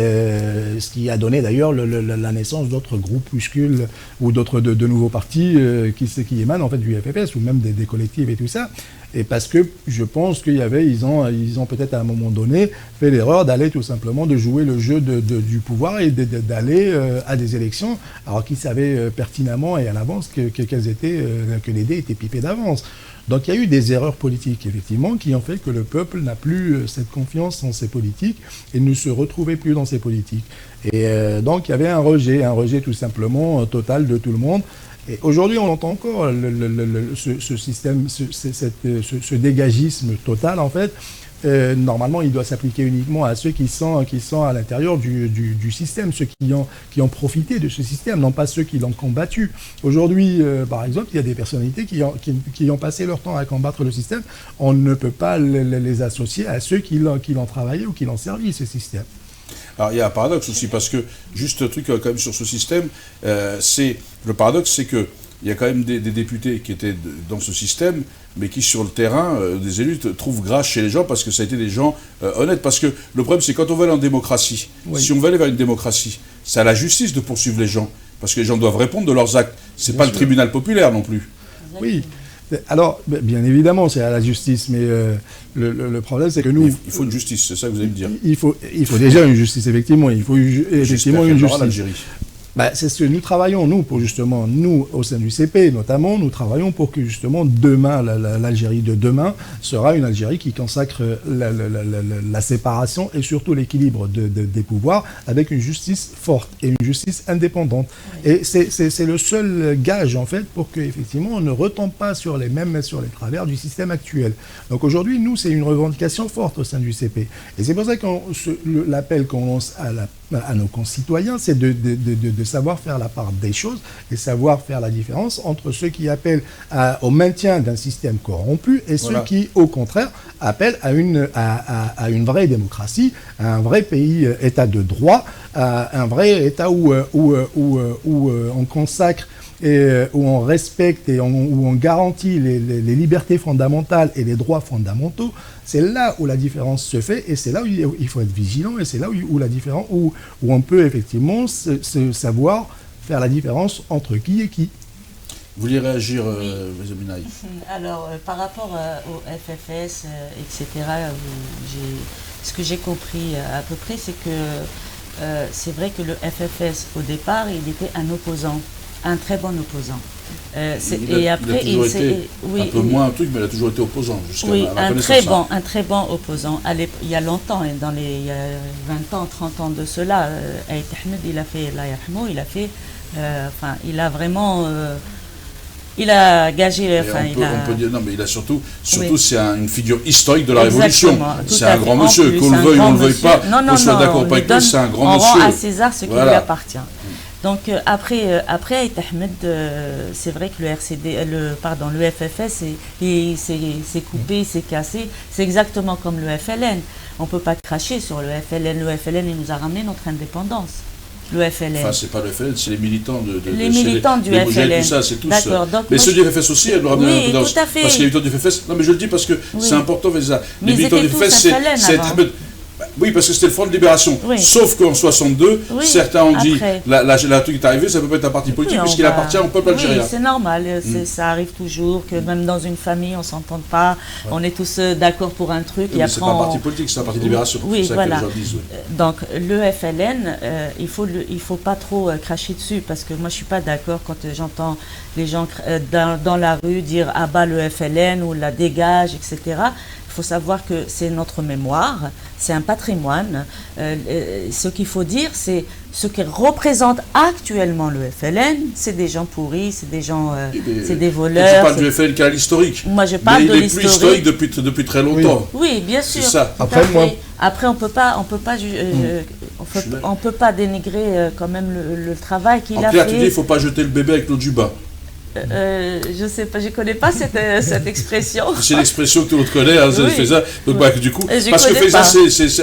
ce qui a donné d'ailleurs la naissance d'autres groupuscules ou d'autres de nouveaux partis qui émanent en fait du FFS ou même des collectifs et tout ça. Et parce que je pense qu'ils ont peut-être à un moment donné fait l'erreur d'aller tout simplement de jouer le jeu du pouvoir et d'aller à des élections alors qu'ils savaient pertinemment et à l'avance que les dés étaient pipés d'avance. Donc il y a eu des erreurs politiques, effectivement, qui ont fait que le peuple n'a plus cette confiance en ses politiques et ne se retrouvait plus dans ses politiques. Et donc il y avait un rejet tout simplement total de tout le monde. Et aujourd'hui, on entend encore ce système, ce dégagisme total, en fait. Normalement, il doit s'appliquer uniquement à ceux qui sont à l'intérieur du système, ceux qui ont profité de ce système, non pas ceux qui l'ont combattu. Aujourd'hui, par exemple, il y a des personnalités qui ont passé leur temps à combattre le système. On ne peut pas les associer à ceux qui l'ont travaillé ou qui l'ont servi, ce système. Alors, il y a un paradoxe aussi, parce que, juste un truc quand même sur ce système, le paradoxe, c'est que il y a quand même des députés qui étaient dans ce système, mais qui sur le terrain, des élus, trouvent grâce chez les gens parce que ça a été des gens honnêtes. Parce que le problème, c'est quand on va aller en démocratie, si on va aller vers une démocratie, c'est à la justice de poursuivre les gens, parce que les gens doivent répondre de leurs actes. C'est pas le tribunal populaire non plus. Oui. Alors, bien évidemment, c'est à la justice, mais le problème, c'est que nous... Il faut une justice, c'est ça que vous allez me dire. Il faut déjà une justice, effectivement. Il faut effectivement une justice. C'est ce que nous travaillons, nous, pour justement, nous, au sein du CP, notamment, nous travaillons pour que, justement, demain, l'Algérie de demain sera une Algérie qui consacre la séparation et surtout l'équilibre des pouvoirs avec une justice forte et une justice indépendante. Oui. Et c'est le seul gage, en fait, pour qu'effectivement, on ne retombe pas sur les travers du système actuel. Donc aujourd'hui, nous, c'est une revendication forte au sein du CP. Et c'est pour ça que l'appel qu'on lance à nos concitoyens, c'est de savoir faire la part des choses et savoir faire la différence entre ceux qui appellent au maintien d'un système corrompu et ceux qui, au contraire, appellent à une vraie démocratie, à un vrai pays, état de droit, à un vrai état où on consacre et où on respecte et où on garantit les libertés fondamentales et les droits fondamentaux. C'est là où la différence se fait et c'est là où il faut être vigilant et c'est là où la différence, où on peut effectivement savoir faire la différence entre qui et qui. Vous vouliez réagir, M. Menaï? Alors, par rapport au FFS, etc., ce que j'ai compris à peu près, c'est que c'est vrai que le FFS, au départ, il était un opposant. Un très bon opposant. Il a toujours été un peu moins un truc, mais il a toujours été opposant. Oui, un très bon opposant. Il y a longtemps, il y a 20 ans, 30 ans de cela, Aït Ahmed, il a vraiment... il a gagé... on peut dire, non, mais il a surtout c'est une figure historique de la Révolution. C'est un grand monsieur, qu'on le veuille ou on ne le veuille pas, qu'on soit d'accord ou pas avec lui, c'est un grand monsieur. On rend à César ce qui lui appartient. Donc après Aït Ahmed, c'est vrai que le FFS, il s'est coupé, il s'est cassé. C'est exactement comme le FLN. On ne peut pas cracher sur le FLN. Le FLN, il nous a ramené notre indépendance. Le FLN. Enfin, c'est pas le FLN, c'est les militants les militants du FLN. Tout ça, c'est tous. D'accord. Mais ceux du FFS aussi, elles nous ramènent un peu dans... tout à fait. Parce que les militants du FFS... Non, mais je le dis parce que c'est important, mais ça. Les militants du FFS, c'est... Oui, parce que c'était le Front de Libération. Oui. Sauf qu'en 62, certains ont dit la truc est arrivé, ça ne peut pas être un parti politique puisqu'il appartient au peuple algérien. Oui, c'est normal. Ça arrive toujours que même dans une famille, on ne s'entende pas. Ouais. On est tous d'accord pour un truc. Oui, et après, c'est pas un parti politique, c'est un parti de libération. Oui, c'est voilà. ça que les gens disent. Oui. Donc, le FLN, il faut pas trop cracher dessus parce que moi, je ne suis pas d'accord quand j'entends les gens dans la rue dire « Ah bah, le FLN » ou « La dégage », etc. Il faut savoir que c'est notre mémoire, c'est un patrimoine. Ce qu'il faut dire, c'est ce qui représente actuellement le FLN, c'est des gens pourris, c'est des gens, c'est des voleurs. Je parle du FLN qui a l'historique. Moi, je parle de l'historique. Il est plus historique depuis très longtemps. Oui, bien sûr. C'est ça. Après, on peut pas dénigrer quand même le travail qu'il a fait. En clair, tu dis, il ne faut pas jeter le bébé avec l'eau du bain. Je sais pas, je connais pas cette expression. C'est l'expression que tout le monde connaît, hein, oui. Faiza. Donc du coup, parce que Faiza,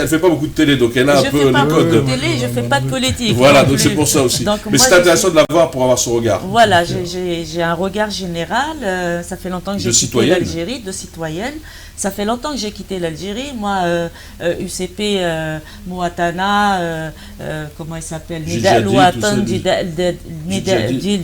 elle fait pas beaucoup de télé, donc elle a un peu les codes. Je fais pas beaucoup de télé, je fais pas de politique. Voilà, donc c'est pour ça aussi. Donc, mais c'est intéressant de la voir pour avoir son regard. Voilà, j'ai un regard général. Ça fait longtemps que j'ai quitté l'Algérie, de citoyenne. Ça fait longtemps que j'ai quitté l'Algérie. Moi, UCP, Mouatana, comment il s'appelle, Nidal Ouatan, Dil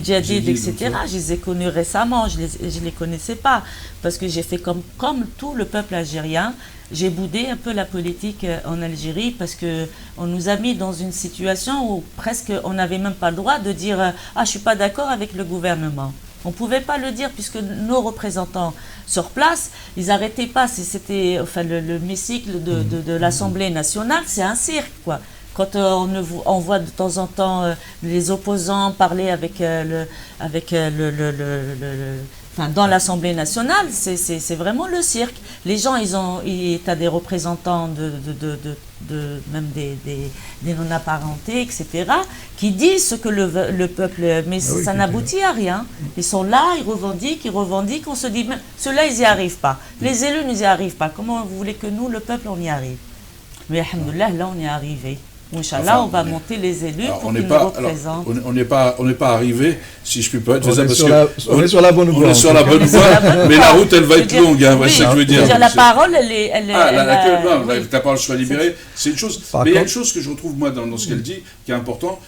Jadid, etc. Je les ai connus récemment, je ne les connaissais pas. Parce que j'ai fait comme tout le peuple algérien. J'ai boudé un peu la politique en Algérie parce qu'on nous a mis dans une situation où presque on n'avait même pas le droit de dire « Ah, je ne suis pas d'accord avec le gouvernement ». On ne pouvait pas le dire puisque nos représentants sur place, ils n'arrêtaient pas. C'était l'hémicycle de l'Assemblée nationale, c'est un cirque, quoi. Quand on voit de temps en temps les opposants parler dans l'Assemblée nationale, c'est vraiment le cirque. Les gens, t'as des représentants même des non-apparentés, etc., qui disent ce que le peuple... Mais ça n'aboutit à rien. Ils sont là, ils revendiquent, on se dit, ceux-là, ils n'y arrivent pas. Les élus n'y arrivent pas. Comment vous voulez que nous, le peuple, on y arrive? Mais alhamdoulilah, là, on y est arrivé. Inch'Allah, on va monter les élus pour qu'ils nous représentent. On n'est pas arrivé, si je puis pas dire ça, on est sur la bonne voie. On est sur la bonne voie, mais la route, elle va être longue, hein, oui, c'est ce que je veux dire. La parole, elle est... Ta parole soit libérée, c'est une chose. Mais il y a une chose que je retrouve, moi, dans ce qu'elle dit, qui est important,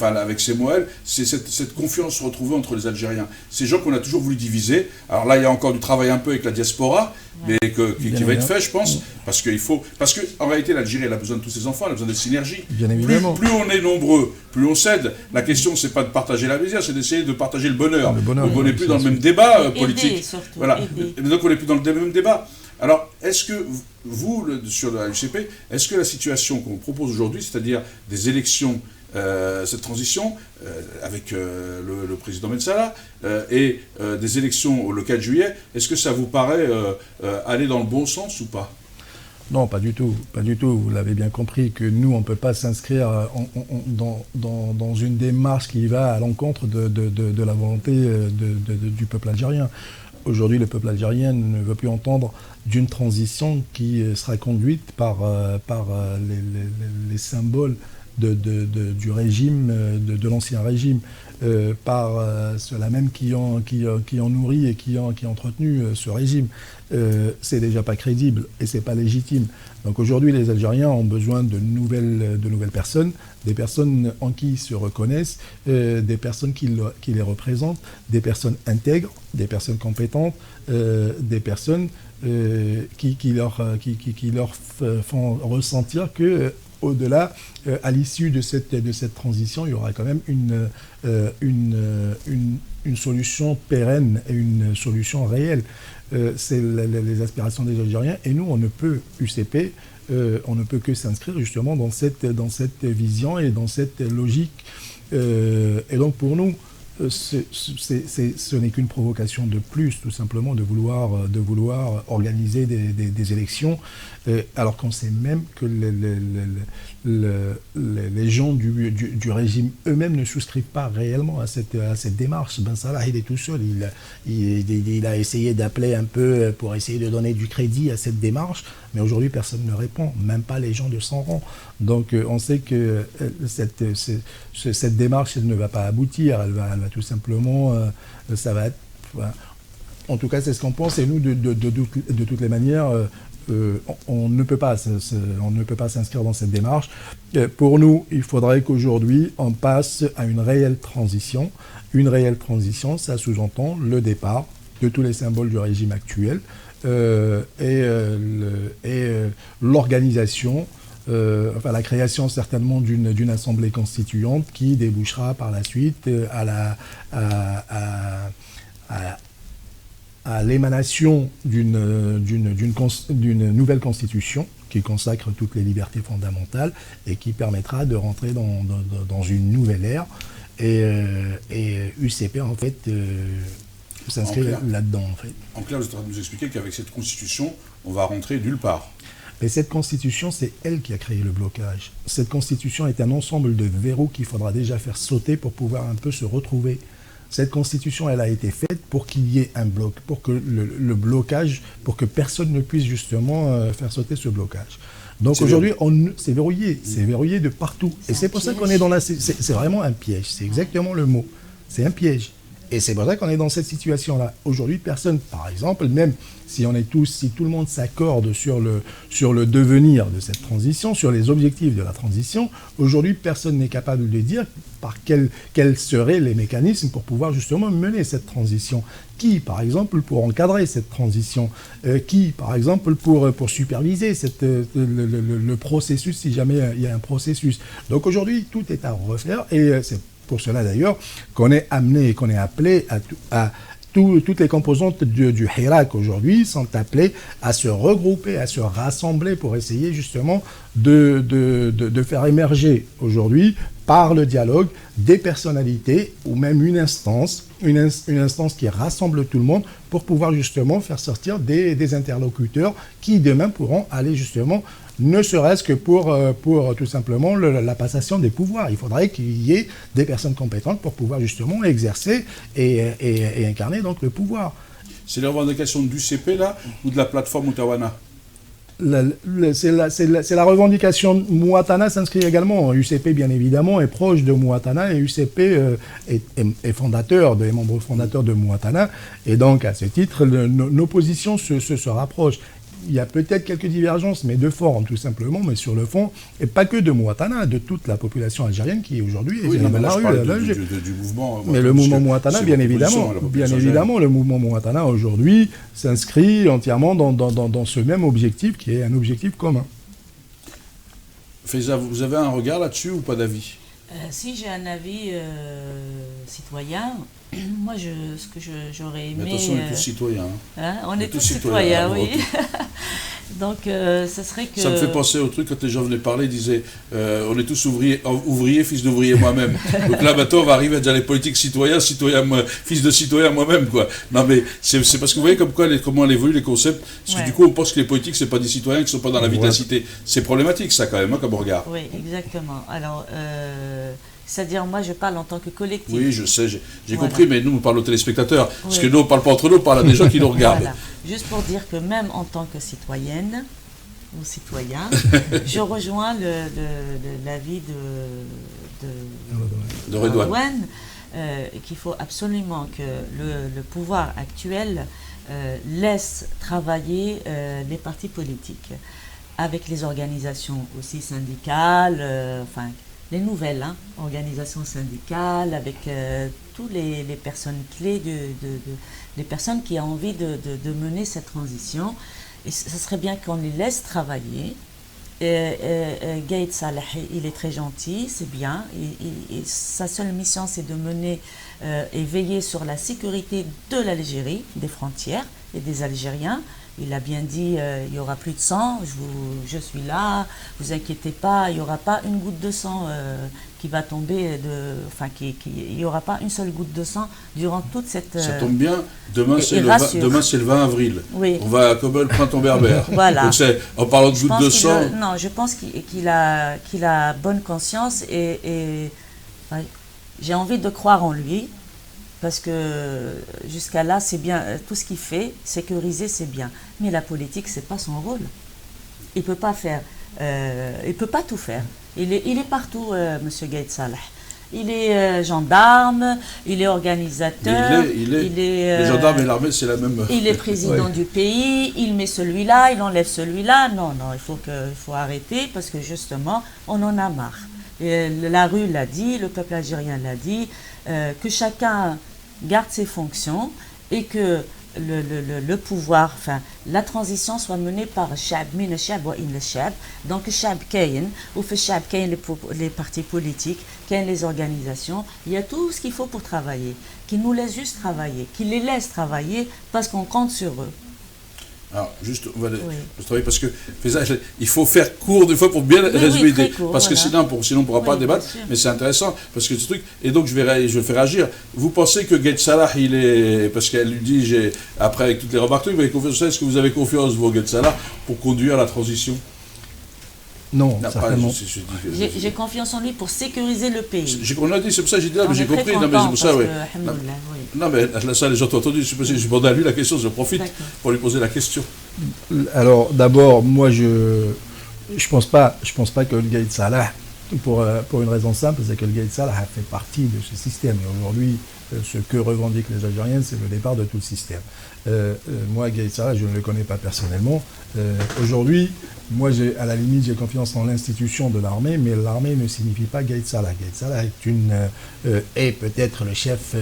avec ces mots, c'est cette confiance retrouvée entre les Algériens. Ces gens qu'on a toujours voulu diviser. Alors là, il y a encore du travail un peu avec la diaspora, mais qui va être fait, je pense, parce qu'en réalité, l'Algérie, elle a besoin de tous ses enfants, elle a besoin de synergie. Bien évidemment. Plus on est nombreux, plus on s'aide. La question, c'est pas de partager la misère, c'est d'essayer de partager le bonheur. Donc on n'est plus dans le même débat politique. Voilà. Donc on n'est plus dans le même débat. Alors, est-ce que vous, sur la UCP, est-ce que la situation qu'on propose aujourd'hui, c'est-à-dire des élections, cette transition avec le président Ben Salah et des élections le 4 juillet, est-ce que ça vous paraît aller dans le bon sens ou pas ? Non, pas du tout. Pas du tout. Vous l'avez bien compris que nous, on ne peut pas s'inscrire dans une démarche qui va à l'encontre de la volonté du peuple algérien. Aujourd'hui, le peuple algérien ne veut plus entendre d'une transition qui sera conduite par les symboles du régime, de l'ancien régime, par ceux-là même qui ont nourri et qui ont entretenu ce régime. C'est déjà pas crédible et c'est pas légitime. Donc aujourd'hui, les Algériens ont besoin de nouvelles personnes, des personnes en qui ils se reconnaissent, des personnes qui les représentent, des personnes intègres, des personnes compétentes, des personnes qui leur font ressentir que au-delà, à l'issue de cette transition, il y aura quand même une solution pérenne et une solution réelle. C'est les aspirations des Algériens. Et nous, on ne peut, UCP, on ne peut que s'inscrire justement dans cette vision et dans cette logique. Et donc pour nous, ce n'est qu'une provocation de plus, tout simplement, de vouloir organiser des élections, alors qu'on sait même que les gens du régime eux-mêmes ne souscrivent pas réellement à cette démarche. Ben Salah, il est tout seul. Il a essayé d'appeler un peu pour essayer de donner du crédit à cette démarche, mais aujourd'hui, personne ne répond, même pas les gens de son rang. Donc, on sait que cette démarche, elle ne va pas aboutir. Elle va tout simplement, ça va être... Voilà. En tout cas, c'est ce qu'on pense. Et nous, de toutes les manières, on ne peut pas s'inscrire dans cette démarche. Pour nous, il faudrait qu'aujourd'hui, on passe à une réelle transition. Une réelle transition, ça sous-entend le départ de tous les symboles du régime actuel et l'organisation, la création certainement d'une assemblée constituante qui débouchera par la suite à l'émanation d'une nouvelle constitution qui consacre toutes les libertés fondamentales et qui permettra de rentrer dans une nouvelle ère. Et UCP, en fait, s'inscrit là-dedans, en fait. En clair, vous êtes en train de nous expliquer qu'avec cette constitution, on va rentrer nulle part. Mais cette constitution, c'est elle qui a créé le blocage. Cette constitution est un ensemble de verrous qu'il faudra déjà faire sauter pour pouvoir un peu se retrouver. Cette constitution, elle a été faite pour qu'il y ait un bloc, pour que le blocage, pour que personne ne puisse justement faire sauter ce blocage. Donc aujourd'hui, c'est verrouillé de partout. Et c'est pour ça qu'on est dans c'est vraiment un piège, c'est exactement le mot. C'est un piège. Et c'est pour ça qu'on est dans cette situation-là. Aujourd'hui, personne, par exemple, même si tout le monde s'accorde sur le devenir de cette transition, sur les objectifs de la transition, aujourd'hui, personne n'est capable de dire quels seraient les mécanismes pour pouvoir justement mener cette transition. Qui, par exemple, pour encadrer cette transition, qui, par exemple, pour superviser le processus, si jamais il y a un processus. Donc aujourd'hui, tout est à refaire et c'est pour cela d'ailleurs qu'on est amené et qu'on est appelé à toutes les composantes du Hirak aujourd'hui sont appelées à se regrouper, à se rassembler pour essayer justement de faire émerger aujourd'hui par le dialogue des personnalités ou même une instance qui rassemble tout le monde pour pouvoir justement faire sortir des interlocuteurs qui demain pourront aller justement ne serait-ce que pour tout simplement la passation des pouvoirs. Il faudrait qu'il y ait des personnes compétentes pour pouvoir justement exercer et incarner donc le pouvoir. C'est les revendications du CP là ou de la plateforme Outaouana? C'est la revendication. Mouatana s'inscrit également. UCP, bien évidemment, est proche de Mouatana et UCP est fondateur, est membre fondateur de Mouatana. Et donc, à ce titre, nos positions se rapprochent. Il y a peut-être quelques divergences, mais de forme, tout simplement, mais sur le fond, et pas que de Mouatana, de toute la population algérienne qui aujourd'hui est dans la rue. Du mouvement. Mais le mouvement Mouatana, bien évidemment, le mouvement Mouatana aujourd'hui s'inscrit entièrement dans ce même objectif qui est un objectif commun. Faiza, vous avez un regard là-dessus ou pas d'avis? Si j'ai un avis citoyen, moi ce que j'aurais aimé... Mais attention, on est tous citoyens. On est tous citoyens, oui. Donc, ce serait que... Ça me fait penser au truc quand les gens venaient parler, ils disaient on est tous ouvriers, fils d'ouvriers moi-même. Donc là, maintenant, on va arriver à dire les politiques citoyens, fils de citoyens moi-même, quoi. Non, mais c'est parce que vous voyez comment évoluent les concepts. Parce que du coup, on pense que les politiques, c'est pas des citoyens qui sont pas dans la vie de la cité. C'est problématique, ça, quand même, comme regard. Oui, exactement. Alors, c'est-à-dire, moi, je parle en tant que collectif. Oui, je sais, j'ai compris, mais nous, on parle aux téléspectateurs. Parce que nous, on ne parle pas entre nous, on parle à des gens qui nous regardent. Voilà. Juste pour dire que même en tant que citoyenne ou citoyen, je rejoins l'avis de Redouane, qu'il faut absolument que le pouvoir actuel laisse travailler les partis politiques avec les organisations aussi syndicales, les nouvelles organisations syndicales, avec toutes les personnes clés, les personnes qui ont envie de mener cette transition. Et ce serait bien qu'on les laisse travailler. Gaïd Salah, il est très gentil, c'est bien. Et sa seule mission, c'est de mener et veiller sur la sécurité de l'Algérie, des frontières et des Algériens. Il a bien dit, il n'y aura plus de sang, je suis là, vous inquiétez pas, il n'y aura pas une goutte de sang qui va tomber, il n'y aura pas une seule goutte de sang durant toute cette... Ça tombe bien, demain c'est le 20 avril, oui. On va comme le printemps berbère. Voilà. Donc en parlant de goutte de sang... Non, je pense qu'il a bonne conscience et j'ai envie de croire en lui. Parce que jusqu'à là, c'est bien, tout ce qu'il fait, sécuriser, c'est bien. Mais la politique, c'est pas son rôle. Il peut pas faire, il peut pas tout faire. Il est partout, Monsieur Gaïd Salah. Il est gendarme, il est organisateur. Les gendarmes et l'armée, c'est la même. Il est président du pays. Il met celui-là, il enlève celui-là. Non, il faut arrêter parce que justement, on en a marre. Et la rue l'a dit, le peuple algérien l'a dit, que chacun garde ses fonctions et que le pouvoir, la transition soit menée par Chab, min Chab wa in Chab. Donc Chab Kayen, ou fait Chab Kayen les partis politiques, Kayen les organisations. Il y a tout ce qu'il faut pour travailler, qu'ils nous laissent juste travailler, qu'ils les laissent travailler parce qu'on compte sur eux. Alors, juste, on va travailler parce que il faut faire court des fois pour bien résumer l'idée. Parce que sinon, on ne pourra pas débattre. Mais c'est intéressant parce que ce truc. Et donc, je vais le faire réagir. Vous pensez que Gaïd Salah, il est. Parce qu'elle lui dit, après, avec toutes les remarques, vous avez confiance. Est-ce que vous avez confiance, vous, Gaïd Salah, pour conduire la transition? Non, certainement. J'ai confiance en lui pour sécuriser le pays. C'est pour ça que j'ai dit là, mais j'ai compris. Non, mais c'est pour ça, oui. Non, mais là, ça, les gens ont entendu. Je demande à lui la question, je profite pour lui poser la question. Alors, d'abord, moi, je pense pas que le Gaïd Salah, pour une raison simple, c'est que le Gaïd Salah a fait partie de ce système. Et aujourd'hui, ce que revendiquent les Algériens, c'est le départ de tout le système. Moi, Gaïd Salah, je ne le connais pas personnellement. Aujourd'hui, moi, à la limite, j'ai confiance en l'institution de l'armée, mais l'armée ne signifie pas Gaïd Salah. Gaïd Salah est peut-être le chef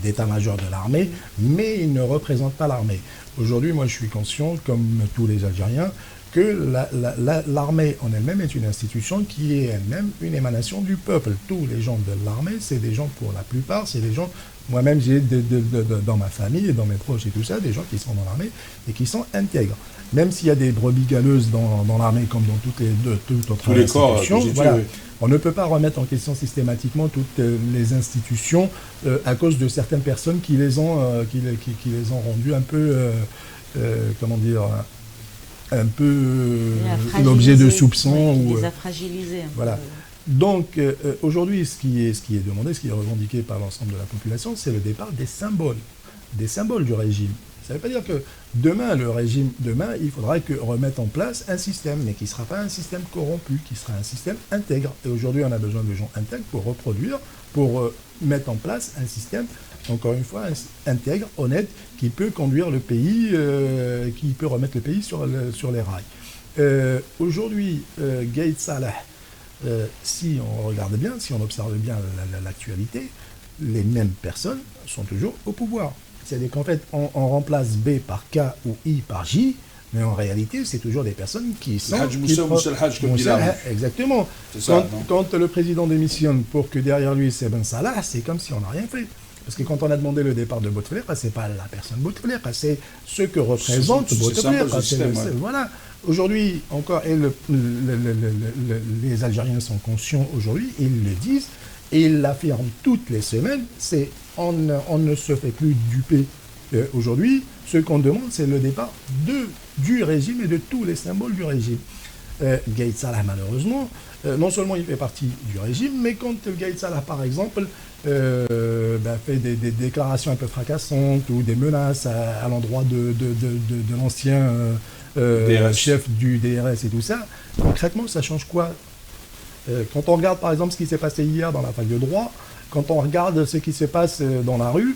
d'état-major de l'armée, mais il ne représente pas l'armée. Aujourd'hui, moi, je suis conscient, comme tous les Algériens, que l'armée en elle-même est une institution qui est elle-même une émanation du peuple. Tous les gens de l'armée, c'est des gens, pour la plupart, c'est des gens... Moi-même, j'ai dans ma famille et dans mes proches et tout ça, des gens qui sont dans l'armée et qui sont intègres. Même s'il y a des brebis galeuses dans l'armée, comme dans toute autre institution, voilà, on ne peut pas remettre en question systématiquement toutes les institutions à cause de certaines personnes qui les ont rendues un peu, comment dire, un peu l'objet de soupçons. Qui les a fragilisés. Voilà. Donc, aujourd'hui, ce qui est demandé, ce qui est revendiqué par l'ensemble de la population, c'est le départ des symboles du régime. Ça ne veut pas dire que demain, il faudra remettre en place un système, mais qui ne sera pas un système corrompu, qui sera un système intègre. Et aujourd'hui, on a besoin de gens intègres pour reproduire, pour mettre en place un système, encore une fois, intègre, honnête, qui peut conduire le pays, qui peut remettre le pays sur les rails. Aujourd'hui, Gaïd Salah, si on regarde bien, si on observe bien l'actualité, les mêmes personnes sont toujours au pouvoir. C'est-à-dire qu'en fait, on remplace B par K ou I par J, mais en réalité, c'est toujours des personnes qui sont... Hajj Moussa ou Moussa Hajj, comme dit là. Exactement. Ça, quand le président démissionne pour que derrière lui, c'est Ben Salah, c'est comme si on n'a rien fait. Parce que quand on a demandé le départ de Bouteflika, c'est pas la personne Bouteflika, c'est ce que représente Bouteflika. Voilà. Aujourd'hui, encore, et les Algériens sont conscients aujourd'hui, ils le disent, et ils l'affirment toutes les semaines, c'est on ne se fait plus duper. Aujourd'hui, ce qu'on demande, c'est le départ du régime et de tous les symboles du régime. Gaïd Salah, malheureusement, non seulement il fait partie du régime, mais quand Gaïd Salah, par exemple, fait des déclarations un peu fracassantes ou des menaces à l'endroit de l'ancien chef du DRS et tout ça, concrètement, ça change quoi? Quand on regarde par exemple ce qui s'est passé hier dans la fac de droit, quand on regarde ce qui se passe dans la rue,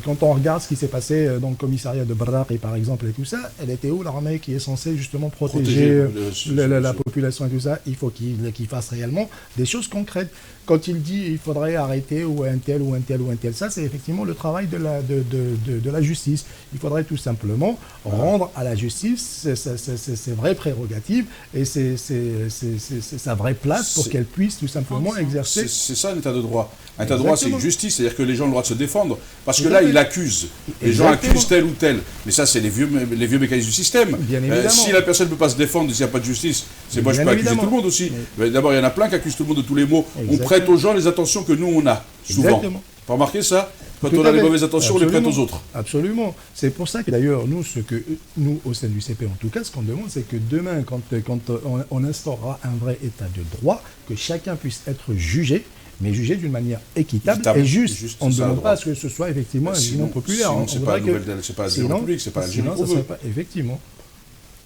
quand on regarde ce qui s'est passé dans le commissariat de Braqi par exemple et tout ça, elle était où l'armée qui est censée justement protéger la population et tout ça? Il faut qu'il fasse réellement des choses concrètes. Quand il dit il faudrait arrêter ou un tel ou un tel ou un tel, ça c'est effectivement le travail de la justice. Il faudrait tout simplement rendre à la justice ses vraies prérogatives et sa vraie place pour qu'elle puisse tout simplement exercer. C'est ça l'état de droit. Un état de droit, c'est une justice, c'est-à-dire que les gens ont le droit de se défendre. Parce que là, il accuse. Les gens accusent tel ou tel. Mais ça, c'est les vieux mécanismes du système. Si la personne ne peut pas se défendre, s'il n'y a pas de justice, c'est moi je peux accuser tout le monde aussi. D'abord, il y en a plein qui accusent tout le monde de tous les maux. On prête aux gens les attentions que nous, on a, souvent. Pas remarqué ça? Quand on a les mauvaises intentions, on les prête aux autres. Absolument. C'est pour ça que d'ailleurs, nous, au sein du CP, en tout cas, ce qu'on demande, c'est que demain, quand on instaurera un vrai état de droit, que chacun puisse être jugé, mais jugé d'une manière équitable et juste. On ne demande pas à ce que ce soit effectivement un jugement populaire. Sinon, c'est pas la République, c'est pas l'Algérie qu'on veut. Effectivement.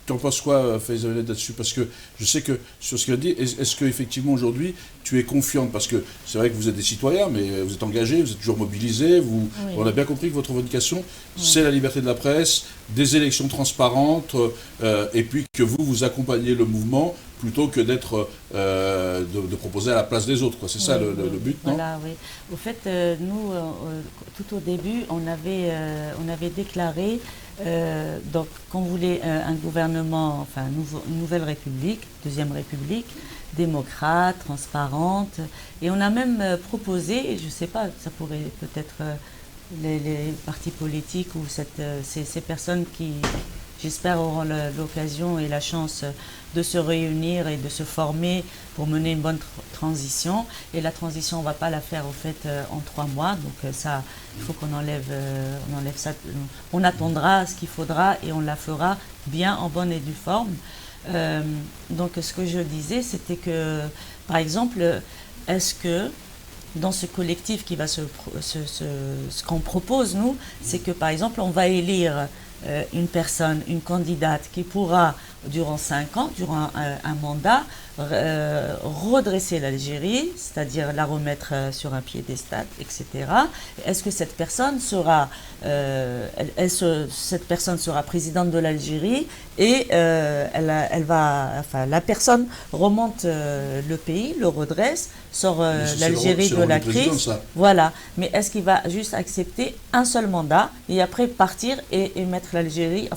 Tu en penses quoi, Faiza Oueled, là-dessus? Parce que je sais que, sur ce qu'il a dit, est-ce qu'effectivement aujourd'hui, tu es confiante? Parce que c'est vrai que vous êtes des citoyens, mais vous êtes engagés, vous êtes toujours mobilisés. Oui. On a bien compris que votre revendication, c'est la liberté de la presse, des élections transparentes, et puis que vous accompagnez le mouvement plutôt que d'être de proposer à la place des autres. C'est ça le but, non? Voilà, oui. Au fait, nous, tout au début, on avait déclaré donc qu'on voulait un gouvernement, enfin une nouvelle république, deuxième république, démocrate, transparente, et on a même proposé, et je ne sais pas, ça pourrait peut-être les partis politiques ou ces personnes qui, j'espère, auront l'occasion et la chance de se réunir et de se former pour mener une bonne transition. Et la transition, on ne va pas la faire au fait en 3 mois. Donc ça, il faut qu'on enlève ça. On attendra ce qu'il faudra et on la fera bien en bonne et due forme. Donc ce que je disais, c'était que, par exemple, est-ce que dans ce collectif qui va ce qu'on propose, nous, c'est que, par exemple, on va élire une personne, une candidate qui pourra, durant 5 ans, durant un mandat, redresser l'Algérie, c'est-à-dire la remettre sur un piédestal, etc. Est-ce que cette personne sera, présidente de l'Algérie et la personne remonte le pays, le redresse, sort l'Algérie de la crise. Voilà. Mais est-ce qu'il va juste accepter un seul mandat et après partir et mettre l'Algérie,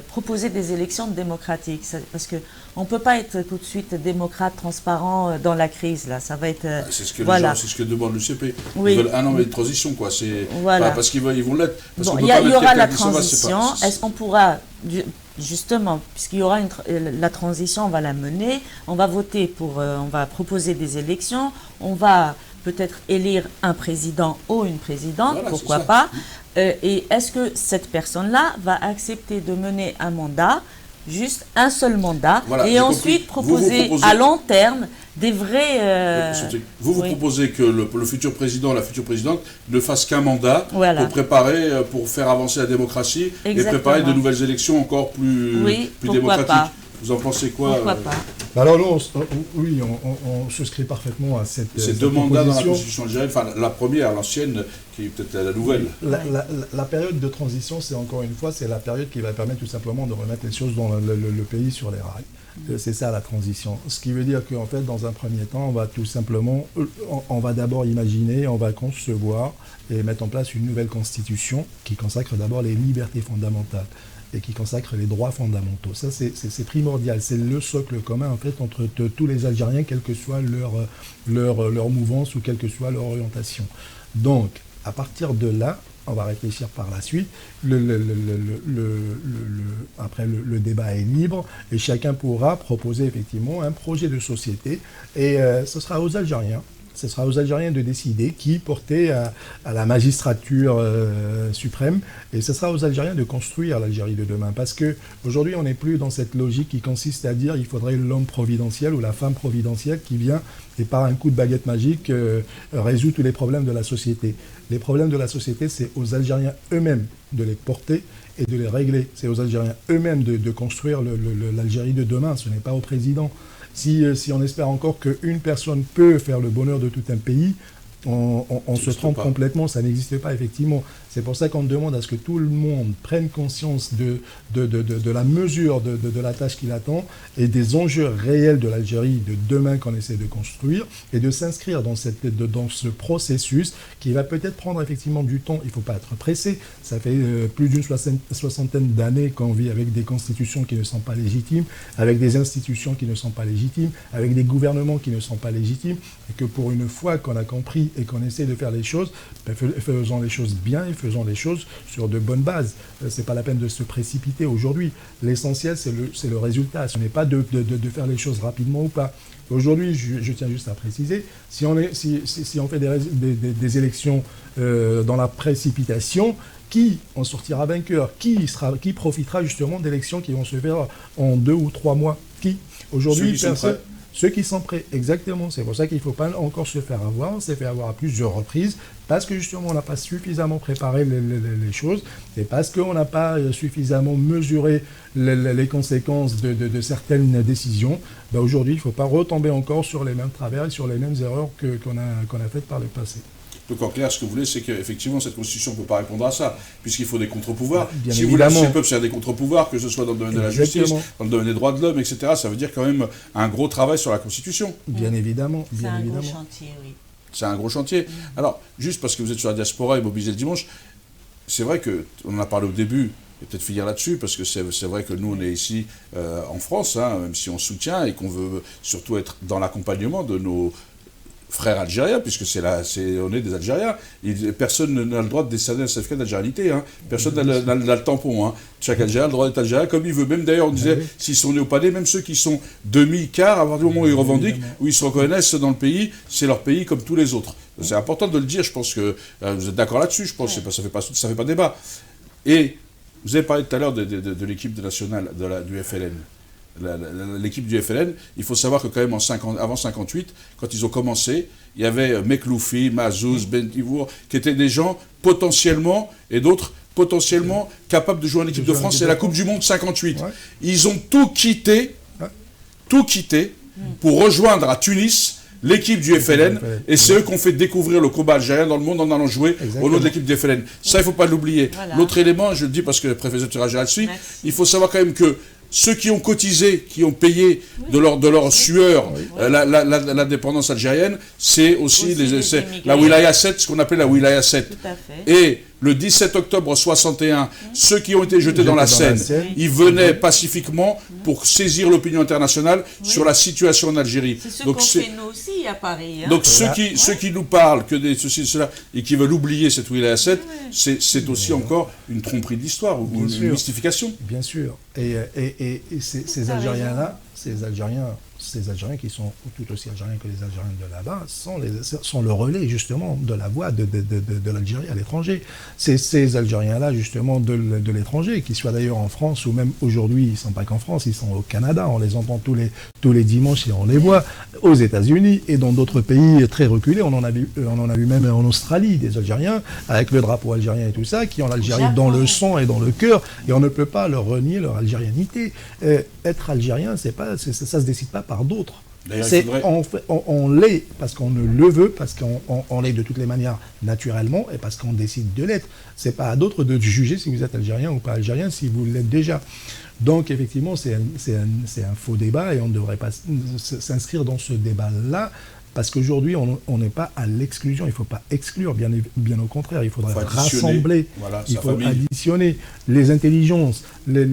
proposer des élections démocratiques? Parce qu'on ne peut pas être tout de suite démocrate, transparent dans la crise. Là. Ça va être... c'est ce que demande le CP. Oui. Ils veulent un an de transition, quoi. Voilà. Parce qu'ils vont l'être. Bon, il y aura la transition. Est-ce qu'on pourra... Justement, puisqu'il y aura la transition, on va la mener, on va voter on va proposer des élections, on va peut-être élire un président ou une présidente, voilà, pourquoi pas. Et est-ce que cette personne-là va accepter de mener un mandat juste un seul mandat, voilà, et ensuite proposer à long terme des vrais... Vous proposez que le futur président, la future présidente ne fasse qu'un mandat voilà. pour préparer, pour faire avancer la démocratie et préparer de nouvelles élections encore plus démocratiques. Pas. Vous en pensez quoi? Pourquoi pas? Alors nous, on souscrit parfaitement à cette Ces deux mandats dans la Constitution algérienne, enfin la première, l'ancienne, qui est peut-être la nouvelle. La période de transition, c'est encore une fois, c'est la période qui va permettre tout simplement de remettre les choses dans le pays sur les rails. C'est ça la transition. Ce qui veut dire qu'en fait, dans un premier temps, on va tout simplement, on va d'abord imaginer, on va concevoir et mettre en place une nouvelle constitution qui consacre d'abord les libertés fondamentales et qui consacre les droits fondamentaux. Ça, c'est primordial. C'est le socle commun, en fait, entre tous les Algériens, quelle que soit leur mouvance ou quelle que soit leur orientation. Donc, à partir de là, on va réfléchir par la suite. Après, le débat est libre et chacun pourra proposer effectivement un projet de société. Et ce sera aux Algériens. Ce sera aux Algériens de décider qui porter à la magistrature suprême. Et ce sera aux Algériens de construire l'Algérie de demain. Parce qu'aujourd'hui, on n'est plus dans cette logique qui consiste à dire qu'il faudrait l'homme providentiel ou la femme providentielle qui vient et par un coup de baguette magique résout tous les problèmes de la société. Les problèmes de la société, c'est aux Algériens eux-mêmes de les porter et de les régler. C'est aux Algériens eux-mêmes de construire l'Algérie de demain. Ce n'est pas au président. Si on espère encore qu'une personne peut faire le bonheur de tout un pays, on se trompe complètement, ça n'existe pas effectivement. C'est pour ça qu'on demande à ce que tout le monde prenne conscience de la mesure de la tâche qu'il attend et des enjeux réels de l'Algérie de demain qu'on essaie de construire et de s'inscrire dans ce processus qui va peut-être prendre effectivement du temps. Il ne faut pas être pressé. Ça fait plus d'une soixantaine d'années qu'on vit avec des constitutions qui ne sont pas légitimes, avec des institutions qui ne sont pas légitimes, avec des gouvernements qui ne sont pas légitimes, et que pour une fois qu'on a compris et qu'on essaie de faire les choses, faisons les choses bien et faisons les choses sur de bonnes bases. Ce n'est pas la peine de se précipiter aujourd'hui. L'essentiel, c'est le résultat. Ce n'est pas de faire les choses rapidement ou pas. Aujourd'hui, je tiens juste à préciser, si on fait des élections dans la précipitation, qui en sortira vainqueur? Qui profitera justement d'élections qui vont se faire en 2 ou 3 mois? Qui? Aujourd'hui, personne. Ceux qui sont prêts, exactement. C'est pour ça qu'il ne faut pas encore se faire avoir. On s'est fait avoir à plusieurs reprises parce que justement on n'a pas suffisamment préparé les choses et parce qu'on n'a pas suffisamment mesuré les conséquences de certaines décisions. Ben aujourd'hui, il ne faut pas retomber encore sur les mêmes travers et sur les mêmes erreurs qu'on a faites par le passé. Donc en clair, ce que vous voulez, c'est qu'effectivement, cette constitution ne peut pas répondre à ça, puisqu'il faut des contre-pouvoirs. Bien si évidemment. vous lâchez le peuple, c'est des contre-pouvoirs, que ce soit dans le domaine de la justice, dans le domaine des droits de l'homme, etc. Ça veut dire quand même un gros travail sur la constitution. Bien évidemment. C'est un gros chantier, oui. C'est un gros chantier. Alors, juste parce que vous êtes sur la diaspora et mobilisé le dimanche, c'est vrai qu'on en a parlé au début, et peut-être finir là-dessus, parce que c'est vrai que nous, on est ici en France, même si on soutient et qu'on veut surtout être dans l'accompagnement de nos frères algériens, puisque on est des Algériens. Personne n'a le droit de décerner un certificat d'algérianité. Personne n'a le tampon. Chaque Algérien a le droit d'être Algérien comme il veut. Même d'ailleurs, on disait, s'ils sont nés au palais, même ceux qui sont demi-quart, à partir du moment où ils revendiquent, où ils se reconnaissent dans le pays, c'est leur pays comme tous les autres. C'est important de le dire, je pense que vous êtes d'accord là-dessus, je pense que ça fait pas débat. Et vous avez parlé tout à l'heure de l'équipe nationale du FLN. L'équipe du FLN, il faut savoir que quand même avant 58, quand ils ont commencé, il y avait Mekloufi, Mazouz, Bentivour, qui étaient des gens potentiellement, et d'autres potentiellement capables de jouer en équipe de France. C'est la Coupe du Monde 58. Ouais. Ils ont tout quitté pour rejoindre à Tunis l'équipe du FLN, et c'est eux qui ont fait découvrir le combat algérien dans le monde en allant jouer au nom de l'équipe du FLN. Ça, il ne faut pas l'oublier. Voilà. L'autre élément, je le dis parce que le préfet Tiragé suit, il faut savoir quand même que ceux qui ont cotisé, qui ont payé de leur sueur l'indépendance algérienne, c'est aussi la Wilaya 7, ce qu'on appelle la Wilaya 7. Tout à fait. Et le 17 octobre 61, ceux qui ont été jetés dans la Seine, ils venaient pacifiquement pour saisir l'opinion internationale sur la situation en Algérie. C'est ce qu'on fait nous aussi à Paris. Donc ceux qui nous parlent que de ceci, de cela, et qui veulent oublier cette Wilaya 7, c'est aussi encore une tromperie d'histoire, ou une mystification. Bien sûr. Et ces Algériens-là, ces Algériens qui sont tout aussi Algériens que les Algériens de là-bas sont le relais justement de la voix de l'Algérie à l'étranger. C'est ces Algériens-là justement de l'étranger, qu'ils soient d'ailleurs en France ou même aujourd'hui, ils ne sont pas qu'en France, ils sont au Canada, on les entend tous les dimanches et on les voit aux États-Unis et dans d'autres pays très reculés. On en a vu même en Australie des Algériens avec le drapeau algérien et tout ça, qui ont l'Algérie dans le sang et dans le cœur, et on ne peut pas leur renier leur algérianité. Être algérien, ça se décide pas par d'autres. On l'est parce qu'on ne le veut, parce qu'on l'est de toutes les manières naturellement, et parce qu'on décide de l'être. C'est pas à d'autres de juger si vous êtes algérien ou pas algérien, si vous l'êtes déjà. Donc effectivement, c'est un faux débat, et on ne devrait pas s'inscrire dans ce débat-là. Parce qu'aujourd'hui, on n'est pas à l'exclusion. Il ne faut pas exclure, bien au contraire. Il faudrait rassembler. Voilà, il faut additionner les intelligences, les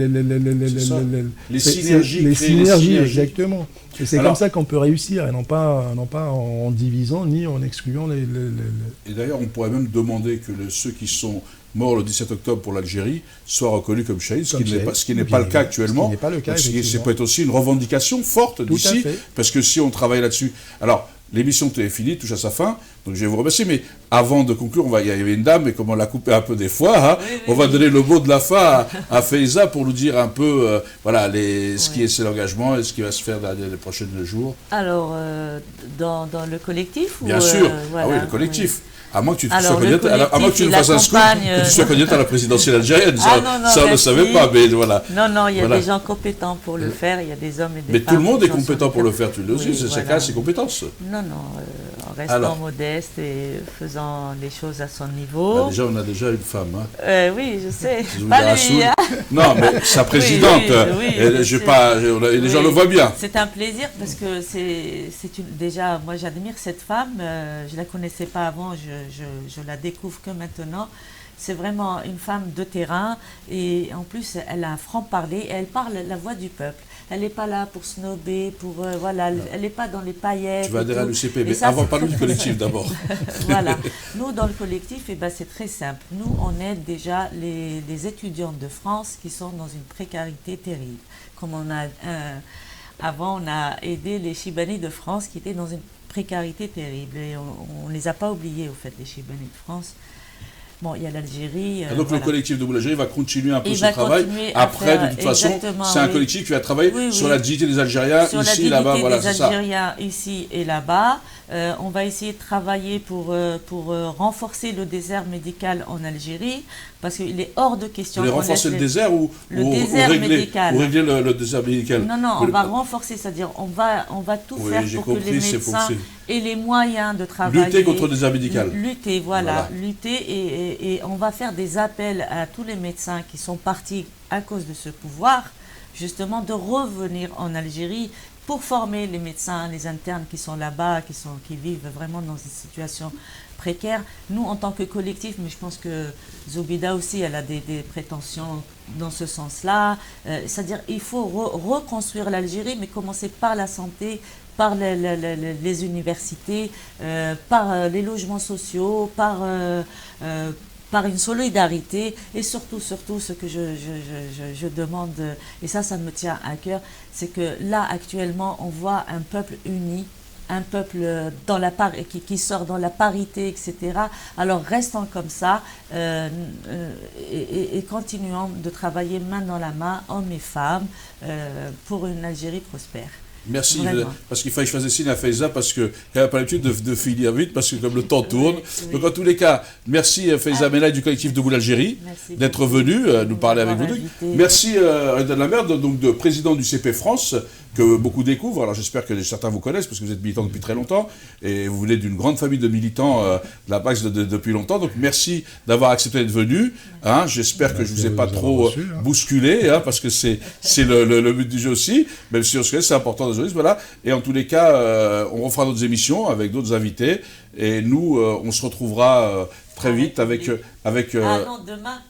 synergies, exactement. Et c'est comme ça qu'on peut réussir, et non pas en divisant ni en excluant les... Et d'ailleurs, on pourrait même demander que ceux qui sont morts le 17 octobre pour l'Algérie soient reconnus comme shahids, ce qui n'est pas le cas actuellement. Ça peut être aussi une revendication forte d'ici, parce que si on travaille là-dessus... Alors, l'émission est finie, touche à sa fin, donc je vais vous remercier, mais avant de conclure, il y avait une dame, et comme on l'a coupé un peu des fois, on va donner le mot de la fin à Faiza pour nous dire un peu ce qui est l'engagement et ce qui va se faire dans les prochains jours. Alors, dans le collectif Bien sûr, voilà, le collectif. Oui. À moins que tu sois candidate, à moins que tu nous fasses un scoop, que tu sois candidate à la présidentielle algérienne. Ça, on ne le savait pas, mais voilà. Non, il y a des gens compétents pour le faire, il y a des hommes et des femmes. Mais tout le monde est compétent pour le faire, tu le dis aussi, chacun a ses compétences. Non, en restant modeste et faisant les choses à son niveau. On a déjà une femme. Oui, je sais. Pas lui, non, mais sa présidente, les gens le voient bien. C'est un plaisir parce que déjà, moi j'admire cette femme, je ne la connaissais pas avant, je la découvre que maintenant. C'est vraiment une femme de terrain, et en plus elle a un franc-parler, et elle parle la voix du peuple. Elle n'est pas là pour snober, elle n'est pas dans les paillettes. Tu vas adhérer à l'UCP, mais avant, parlons du collectif d'abord. Voilà. Nous, dans le collectif, c'est très simple. Nous, on aide déjà les étudiants de France qui sont dans une précarité terrible. Comme avant, on a aidé les Chibani de France qui étaient dans une précarité terrible. Et on ne les a pas oubliés, au fait, les Chibani de France. Bon, il y a l'Algérie. Donc le collectif de l'Algérie va continuer un peu son travail. Après, de toute façon, c'est un collectif qui va travailler sur la dignité des Algériens, ici et là-bas. Voilà, c'est ça. Sur la dignité des Algériens, ici et là-bas. On va essayer de travailler pour renforcer le désert médical en Algérie, parce qu'il est hors de question. Vous voulez renforcer le désert ou régler le désert médical? Non, on va renforcer, c'est-à-dire on va tout faire pour que les médecins aient les moyens de travailler. Lutter contre le désert médical. Lutter, et on va faire des appels à tous les médecins qui sont partis à cause de ce pouvoir, justement de revenir en Algérie, pour former les médecins, les internes qui sont là-bas, qui vivent vraiment dans une situation précaire. Nous, en tant que collectif, mais je pense que Zoubida aussi, elle a des prétentions dans ce sens-là. C'est-à-dire qu'il faut reconstruire l'Algérie, mais commencer par la santé, par les universités, par les logements sociaux, par une solidarité, et surtout ce que je demande, et ça me tient à cœur, c'est que là actuellement on voit un peuple uni, un peuple qui sort dans la parité, etc. Alors restons comme ça et continuons de travailler main dans la main, hommes et femmes, pour une Algérie prospère. Merci, parce qu'il fallait que je fasse signe à Faiza, parce qu'elle n'a pas l'habitude de finir vite, parce que comme le temps tourne. Oui. Donc en tous les cas, merci Faiza Menaï du collectif Debout l'Algérie d'être venu nous parler avec vous deux. Merci Reda Lamerde, donc de président du CP France, que beaucoup découvrent. Alors j'espère que certains vous connaissent, parce que vous êtes militant depuis très longtemps, et vous venez d'une grande famille de militants de la PAX depuis longtemps. Donc merci d'avoir accepté d'être venu. J'espère que je ne vous ai pas trop bousculé, parce que c'est le but du jeu aussi, même si c'est important. Voilà. Et en tous les cas, on refera d'autres émissions avec d'autres invités. Et nous, on se retrouvera très vite avec demain,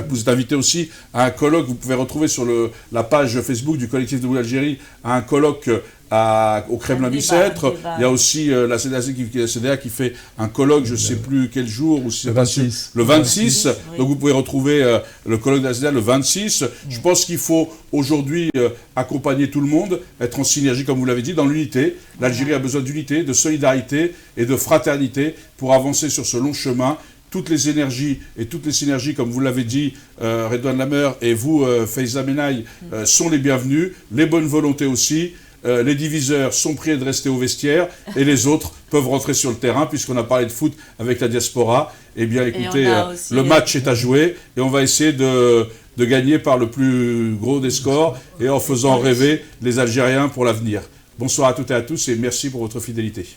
vous êtes invité aussi à un colloque. Vous pouvez retrouver sur la page Facebook du collectif de l'Algérie un colloque au Kremlin-Bicêtre. Il y a aussi la CDA qui fait un colloque, je ne sais plus quel jour. Ou si le 26. Le 26. Donc vous pouvez retrouver le colloque de la CDA le 26. Je pense qu'il faut aujourd'hui accompagner tout le monde, être en synergie, comme vous l'avez dit, dans l'unité. L'Algérie a besoin d'unité, de solidarité et de fraternité pour avancer sur ce long chemin. Toutes les énergies et toutes les synergies, comme vous l'avez dit, Redouane Lameur et vous, Faiza Menaï, sont les bienvenus. Les bonnes volontés aussi. Les diviseurs sont priés de rester au vestiaire et les autres peuvent rentrer sur le terrain, puisqu'on a parlé de foot avec la diaspora. Eh bien, écoutez, le match est à jouer et on va essayer de gagner par le plus gros des scores et en faisant rêver les Algériens pour l'avenir. Bonsoir à toutes et à tous et merci pour votre fidélité.